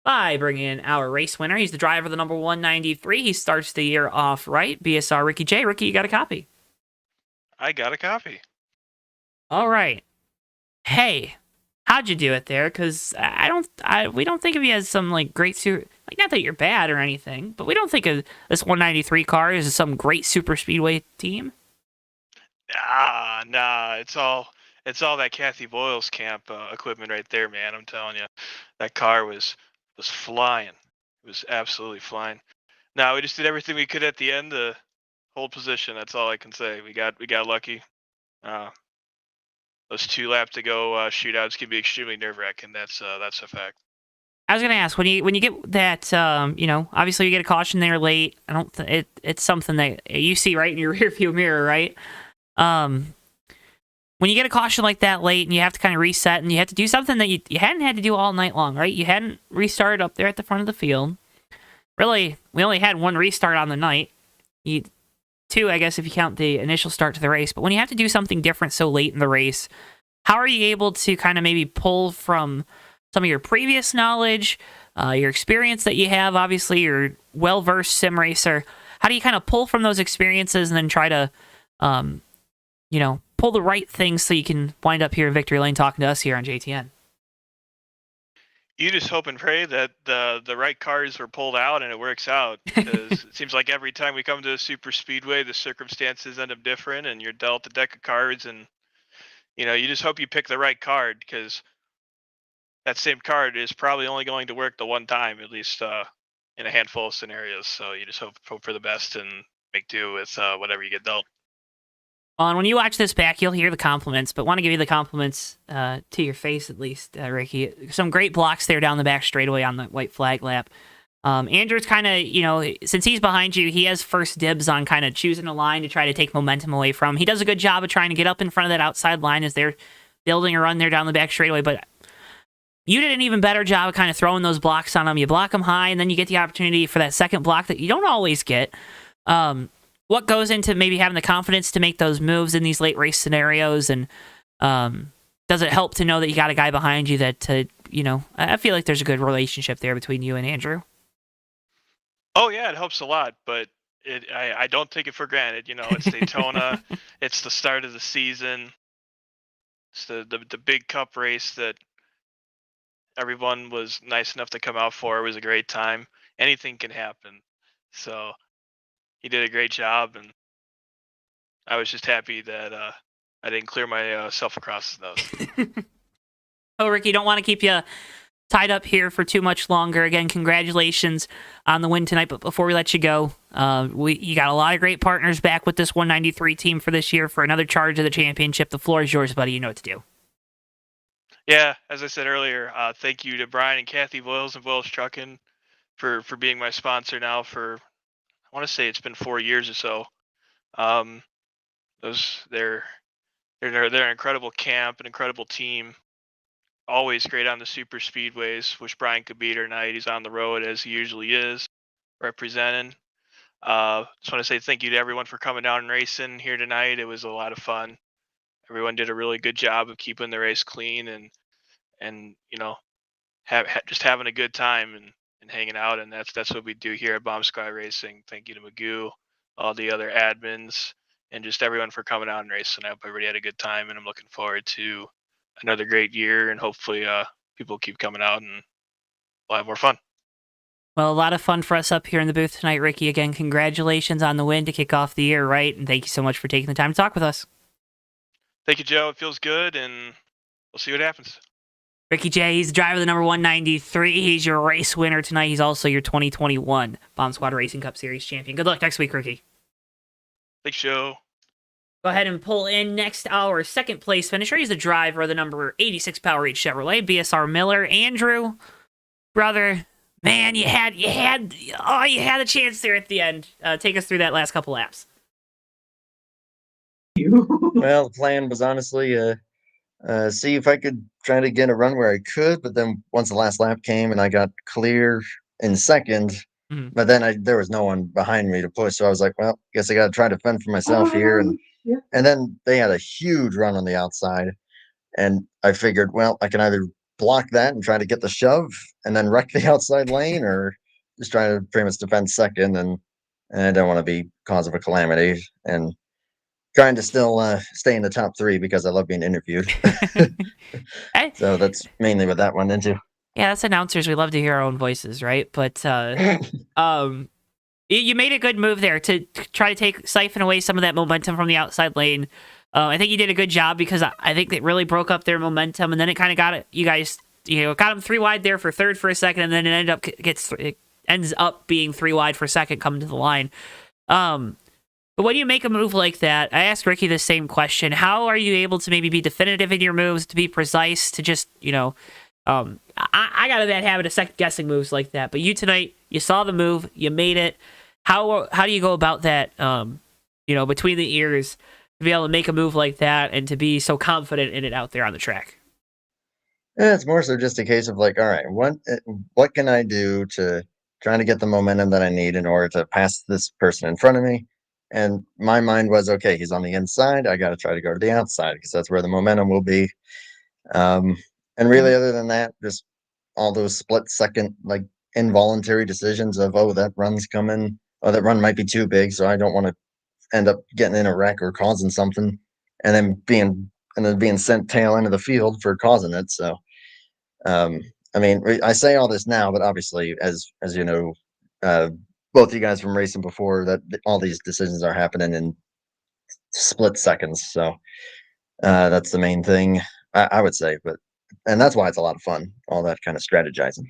by bringing in our race winner. He's the driver of the number 193. He starts the year off right. BSR Ricky J. Ricky, you got a copy? I got a copy. All right. Hey, how'd you do it there? Because we don't think of you as some like great super. Like, not that you're bad or anything, but we don't think of this 193 car as some great super speedway team. Nah. It's all that Kathy Boyle's camp equipment right there, man. I'm telling you, that car was flying. It was absolutely flying. No, we just did everything we could at the end to hold position. That's all I can say. We got lucky. Those 2 laps to go shootouts can be extremely nerve-wracking. That's a fact. I was gonna ask, when you get that, obviously you get a caution there late. It's something that you see right in your rearview mirror, right? When you get a caution like that late and you have to kind of reset and you have to do something that you hadn't had to do all night long, right? You hadn't restarted up there at the front of the field. Really, we only had 1 restart on the night. 2, I guess, if you count the initial start to the race. But when you have to do something different so late in the race, how are you able to kind of maybe pull from some of your previous knowledge, your experience that you have? Obviously, you're well-versed sim racer. How do you kind of pull from those experiences and then try to, pull the right things so you can wind up here in victory lane talking to us here on JTN? You just hope and pray that the right cars are pulled out and it works out. Because it seems like every time we come to a super speedway, the circumstances end up different, and you're dealt a deck of cards, and you just hope you pick the right card, because that same card is probably only going to work the one time, at least in a handful of scenarios. So you just hope for the best and make do with whatever you get dealt. And when you watch this back, you'll hear the compliments, but want to give you the compliments to your face at least, Ricky. Some great blocks there down the back straightaway on the white flag lap. Andrew's kind of, since he's behind you, he has first dibs on kind of choosing a line to try to take momentum away from. He does a good job of trying to get up in front of that outside line as they're building a run there down the back straightaway, but you did an even better job of kind of throwing those blocks on them. You block them high, and then you get the opportunity for that second block that you don't always get. What goes into maybe having the confidence to make those moves in these late race scenarios, and does it help to know that you got a guy behind you that, I feel like there's a good relationship there between you and Andrew? Oh, yeah, it helps a lot, but I don't take it for granted. It's Daytona. It's the start of the season. It's the big cup race that everyone was nice enough to come out for. It was a great time. Anything can happen. So he did a great job, and I was just happy that I didn't clear myself across those. Oh, Ricky, don't want to keep you tied up here for too much longer. Again, congratulations on the win tonight. But before we let you go, you got a lot of great partners back with this 193 team for this year for another charge of the championship. The floor is yours, buddy. You know what to do. Yeah, as I said earlier, thank you to Brian and Kathy Boyles and Boyles Trucking for being my sponsor now for, I want to say it's been 4 years or so. They're an incredible camp, an incredible team. Always great on the super speedways. Wish Brian could be here tonight. He's on the road as he usually is, representing. Just want to say thank you to everyone for coming down and racing here tonight. It was a lot of fun. Everyone did a really good job of keeping the race clean and just having a good time and hanging out. And that's what we do here at Bomb Squad Racing. Thank you to Magoo, all the other admins, and just everyone for coming out and racing. I hope everybody had a good time, and I'm looking forward to another great year, and hopefully people keep coming out and we'll have more fun. Well, a lot of fun for us up here in the booth tonight, Ricky. Again, congratulations on the win to kick off the year, right? And thank you so much for taking the time to talk with us. Thank you, Joe. It feels good, and we'll see what happens. Ricky J, he's the driver of the number 193. He's your race winner tonight. He's also your 2021 Bomb Squad Racing Cup Series champion. Good luck next week, Ricky. Thanks, Joe. Go ahead and pull in next our second place finisher. He's the driver of the number 86 Power 8 Chevrolet, BSR Miller. Andrew, brother, man, you had a chance there at the end. Take us through that last couple laps. Well, the plan was honestly see if I could try to get a run where I could, but then once the last lap came and I got clear in second, but then there was no one behind me to push, so I was like, well, guess I got to try to fend for myself here, and then they had a huge run on the outside, and I figured, well, I can either block that and try to get the shove and then wreck the outside lane, or just try to pretty much defend second, and I don't want to be cause of a calamity, and trying to still stay in the top 3 because I love being interviewed. So that's mainly what that went into. Yeah, that's announcers. We love to hear our own voices, right? But you made a good move there to try to siphon away some of that momentum from the outside lane. I think you did a good job because I think it really broke up their momentum, and then it kind of got it. You guys, got them 3 wide there for third for a second, and then it ends up being 3 wide for second coming to the line. But when you make a move like that, I asked Ricky the same question. How are you able to maybe be definitive in your moves, to be precise, to just, I got a bad habit of second-guessing moves like that. But you tonight, you saw the move, you made it. How do you go about that, between the ears, to be able to make a move like that and to be so confident in it out there on the track? Yeah, it's more so just a case of like, all right, what can I do to try to get the momentum that I need in order to pass this person in front of me? And my mind was, okay, he's on the inside. I got to try to go to the outside because that's where the momentum will be. And really, other than that, just all those split second, like involuntary decisions of, oh, that run's coming. Oh, that run might be too big. So I don't want to end up getting in a wreck or causing something and then being sent tail into the field for causing it. So, I mean, I say all this now, but obviously, as you know, both you guys from racing before, that all these decisions are happening in split seconds. So that's the main thing I would say, and that's why it's a lot of fun, all that kind of strategizing.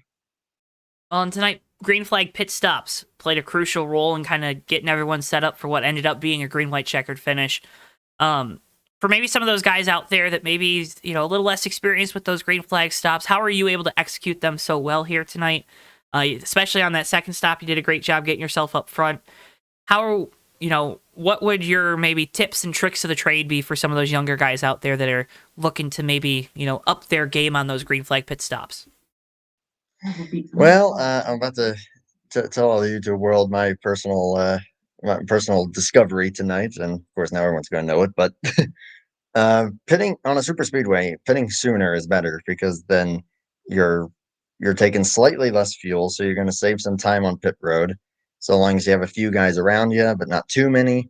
Well, and tonight, green flag pit stops played a crucial role in kind of getting everyone set up for what ended up being a green-white checkered finish. For maybe some of those guys out there that maybe, a little less experienced with those green flag stops, how are you able to execute them so well here tonight? Especially on that second stop, you did a great job getting yourself up front. What would your maybe tips and tricks of the trade be for some of those younger guys out there that are looking to maybe, up their game on those green flag pit stops? Well, I'm about to tell all you to world my personal discovery tonight, and of course now everyone's going to know it. But pitting on a super speedway, pitting sooner is better because then you're taking slightly less fuel, so you're going to save some time on pit road. So long as you have a few guys around you, but not too many.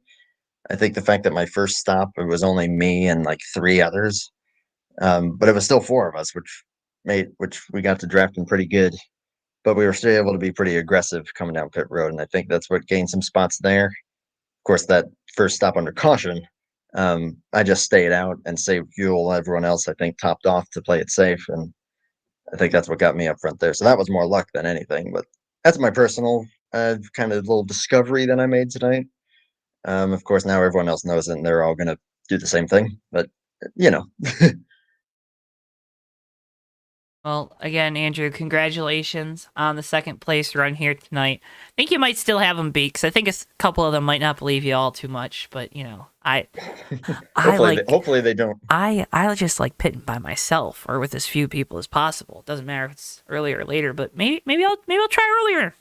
I think the fact that my first stop, it was only me and like 3 others, but it was still 4 of us, which we got to drafting pretty good. But we were still able to be pretty aggressive coming down pit road, and I think that's what gained some spots there. Of course, that first stop under caution, I just stayed out and saved fuel. Everyone else, I think, topped off to play it safe, and I think that's what got me up front there. So that was more luck than anything, but that's my personal kind of little discovery that I made tonight. Of course, now everyone else knows it, and they're all going to do the same thing, but Well, again, Andrew, congratulations on the second place run here tonight. I think you might still have them beat, because I think a couple of them might not believe you all too much, but, hopefully they don't. I just like pitting by myself or with as few people as possible. It doesn't matter if it's earlier or later, but maybe I'll try earlier.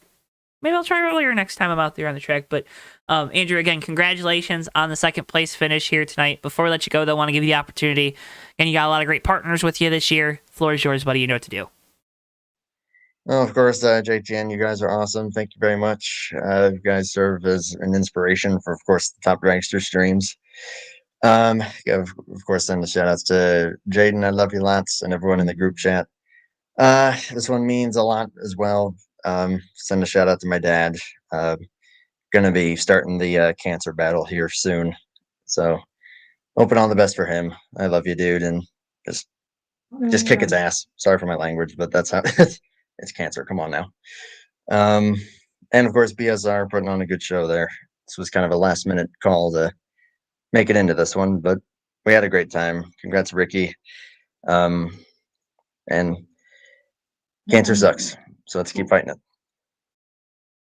Maybe I'll try earlier next time I'm out there on the track. But Andrew, again, congratulations on the second place finish here tonight. Before we let you go, though, I want to give you the opportunity. And you got a lot of great partners with you this year. The floor is yours, buddy. You know what to do. Well, of course, JTN, you guys are awesome. Thank you very much. You guys serve as an inspiration for, of course, the Top Dragster streams. Of course, send the shout outs to Jaden. I love you lots, and everyone in the group chat. This one means a lot as well. Send a shout out to my dad. Gonna be starting the cancer battle here soon, so hoping all the best for him. I love you, dude, and just kick its ass. Sorry for my language, but that's how it's cancer. Come on now. And of course, BSR putting on a good show there. This was kind of a last minute call to make it into this one, but we had a great time. Congrats, Ricky. And cancer sucks, so let's keep fighting it.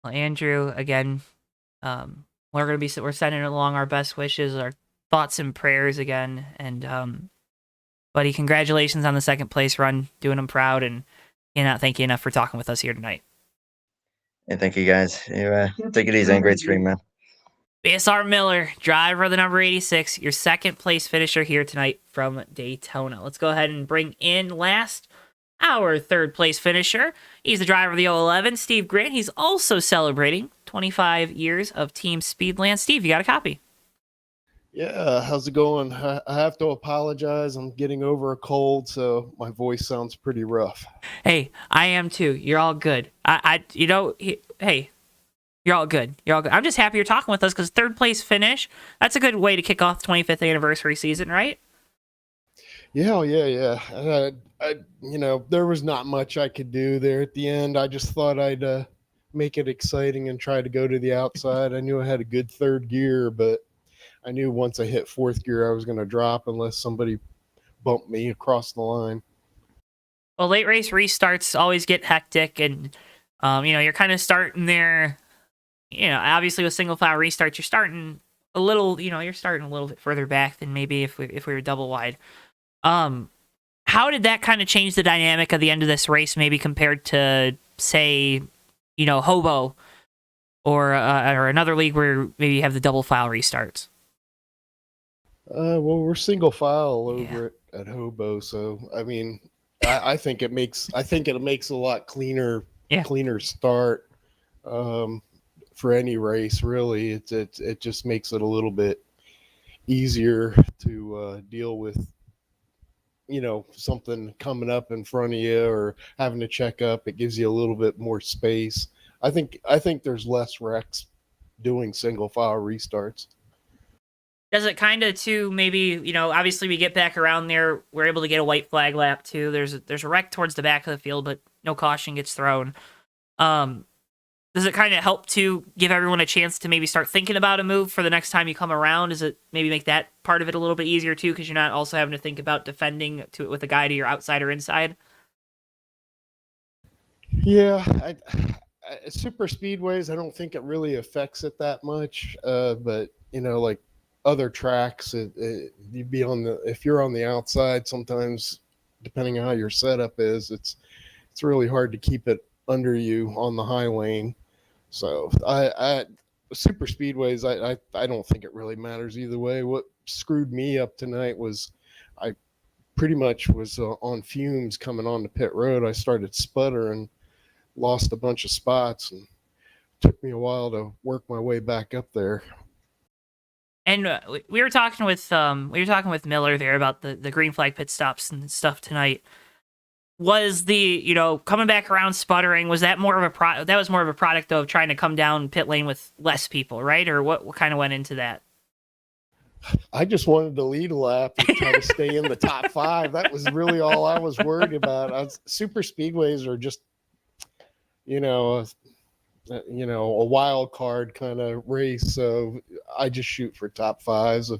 Well, Andrew, again, we're sending along our best wishes, our thoughts and prayers again, and buddy, congratulations on the second place run, doing them proud, and cannot thank you enough for talking with us here tonight. And thank you guys. You take it easy and great stream, man. BSR Miller, driver of the number 86, your second place finisher here tonight from Daytona. Let's go ahead and bring in last our third place finisher. He's the driver of the 011, Steve Grant. He's also celebrating 25 years of Team Speedland. Steve, you got a copy? Yeah, how's it going? I have to apologize. I'm getting over a cold, so my voice sounds pretty rough. Hey, I am too. You're all good. Hey, you're all good. You're all good. I'm just happy you're talking with us because third place finish, that's a good way to kick off the 25th anniversary season, right? Yeah. There was not much I could do there at the end. I just thought I'd make it exciting and try to go to the outside. I knew I had a good third gear, but I knew once I hit fourth gear, I was going to drop unless somebody bumped me across the line. Well, late race restarts always get hectic, and you're kind of starting there. Obviously with single file restarts, you're starting a little bit further back than maybe if we were double wide. How did that kind of change the dynamic of the end of this race, maybe compared to, say, Hobo or another league where maybe you have the double file restarts? Well, we're single file over at Hobo, so I mean, I think it makes a lot cleaner start for any race. Really, it just makes it a little bit easier to deal with. Something coming up in front of you or having to check up. It gives you a little bit more space. I think there's less wrecks doing single file restarts. Does it kind of too, maybe, obviously we get back around there, we're able to get a white flag lap too. There's a wreck towards the back of the field, but no caution gets thrown. Does it kind of help to give everyone a chance to maybe start thinking about a move for the next time you come around? Does it maybe make that part of it a little bit easier too, because you're not also having to think about defending to it with a guy to your outside or inside? Yeah, super speedways, I don't think it really affects it that much. But like other tracks, you'd be if you're on the outside, sometimes depending on how your setup is, it's really hard to keep it under you on the high lane. So I super speedways, I don't think it really matters either way. What screwed me up tonight was I pretty much was on fumes coming on the pit road. I started sputtering, lost a bunch of spots, and took me a while to work my way back up there. And we were talking with Miller there about the green flag pit stops and stuff tonight. Was the coming back around sputtering, was that more of a that was more of a product of trying to come down pit lane with less people, right? Or what kind of went into that? I just wanted to lead a lap and try to stay in the top 5. That was really all I was worried about. Super speedways are just a wild card kind of race, so I just shoot for top 5s.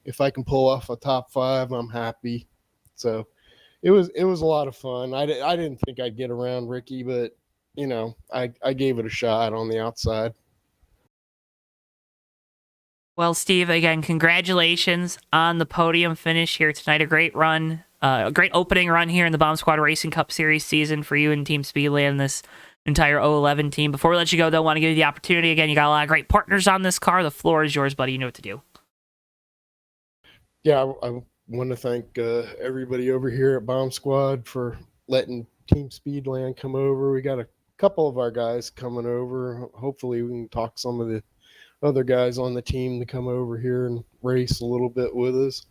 If I can pull off a top 5, I'm happy. So it was a lot of fun. I didn't think I'd get around Ricky, but I gave it a shot on the outside. Well, Steve, again, congratulations on the podium finish here tonight. A great run, a great opening run here in the Bomb Squad Racing Cup Series season for you and Team Speedland, this entire 011 team. Before we let you go, though, I want to give you the opportunity. Again, you got a lot of great partners on this car. The floor is yours, buddy. You know what to do. Yeah, I want to thank everybody over here at Bomb Squad for letting Team Speedland come over. We got a couple of our guys coming over. Hopefully we can talk some of the other guys on the team to come over here and race a little bit with us.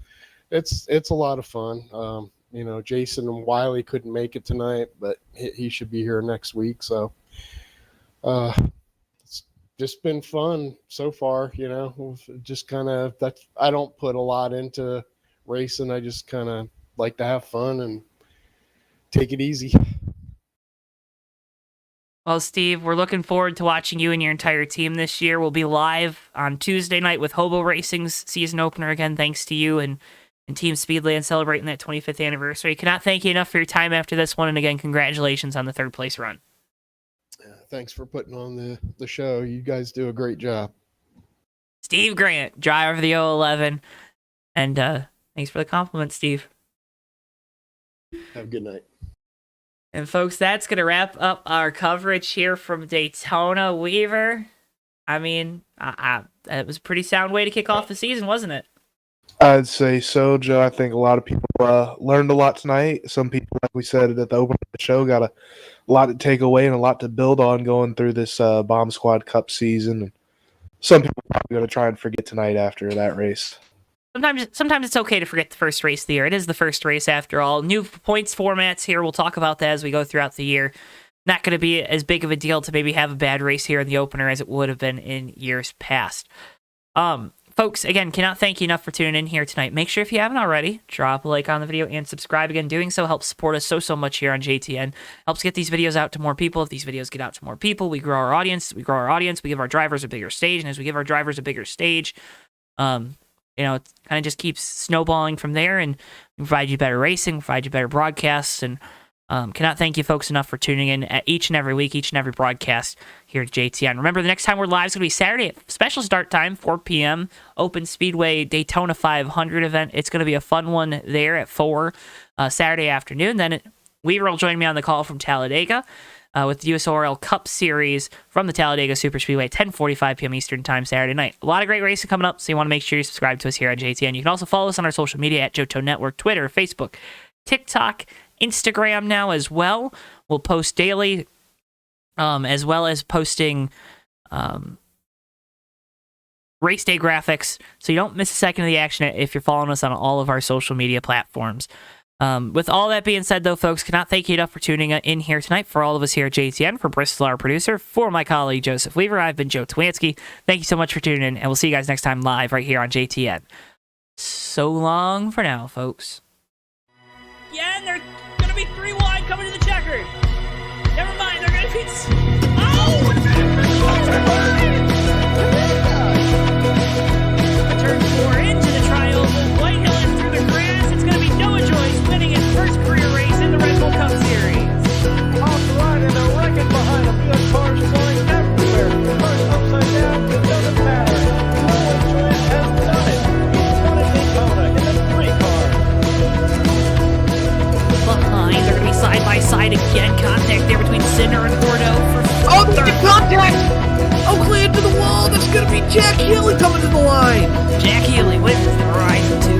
It's a lot of fun. Jason and Wiley couldn't make it tonight, but he should be here next week. So it's just been fun so far. Just kind of I don't put a lot into racing. I just kind of like to have fun and take it easy. Well, Steve, we're looking forward to watching you and your entire team this year. We'll be live on Tuesday night with Hobo Racing's season opener again, thanks to you and Team Speedway and celebrating that 25th anniversary. Cannot thank you enough for your time after this one, and again, congratulations on the third place run. Thanks for putting on the show. You guys do a great job. Steve Grant, driver of the 011, and thanks for the compliment, Steve. Have a good night. And folks, that's going to wrap up our coverage here from Daytona. Weaver, I mean, it was a pretty sound way to kick off the season, wasn't it? I'd say so, Joe. I think a lot of people learned a lot tonight. Some people, like we said at the opening of the show, got a lot to take away and a lot to build on going through this Bomb Squad Cup season. And some people are probably going to try and forget tonight after that race. Sometimes it's okay to forget the first race of the year. It is the first race after all. New points formats here. We'll talk about that as we go throughout the year. Not going to be as big of a deal to maybe have a bad race here in the opener as it would have been in years past. Folks, again, cannot thank you enough for tuning in here tonight. Make sure if you haven't already, drop a like on the video and subscribe. Again, doing so helps support us so much here on JTN. Helps get these videos out to more people. If these videos get out to more people, we grow our audience. We give our drivers a bigger stage. And as we give our drivers a bigger stage, it kind of just keeps snowballing from there, and we provide you better racing, provide you better broadcasts, and cannot thank you folks enough for tuning in at each and every week, each and every broadcast here at JTN. Remember, the next time we're live is going to be Saturday at special start time, 4 p.m., Open Speedway Daytona 500 event. It's going to be a fun one there at 4 Saturday afternoon. Then Weaver will join me on the call from Talladega with the USORL Cup Series from the Talladega Super Speedway, 10:45 p.m. Eastern Time Saturday night. A lot of great racing coming up, so you want to make sure you subscribe to us here on JTN. You can also follow us on our social media at JoeTowNetwork, Twitter, Facebook, TikTok, Instagram now as well. We'll post daily, as well as posting race day graphics, so you don't miss a second of the action if you're following us on all of our social media platforms. With all that being said, though, folks, cannot thank you enough for tuning in here tonight. For all of us here at JTN, for Bristol, our producer, for my colleague Joseph Weaver, I've been Joe Twansky. Thank you so much for tuning in, and we'll see you guys next time live right here on JTN. So long for now, folks. Yeah, and they're going to be 3 wide coming to the checker. Never mind, they're going to be... Oh! Turn 4 into the tri-oval. Whitehill in through the grass. It's going to be Noah Joyce winning his first career race in the Red Bull Cup Series. Off the line and a wreckage behind him. Good cars flying everywhere. Cars upside down. It doesn't matter. Noah Joyce has done it. He's won at Daytona in the 3 car. Behind, they're going to be side by side again. Contact there between Sinner and Bordeaux for The contact! Oakley into the wall. That's going to be Jack Healy coming to the line. Jack Healy wins the ride to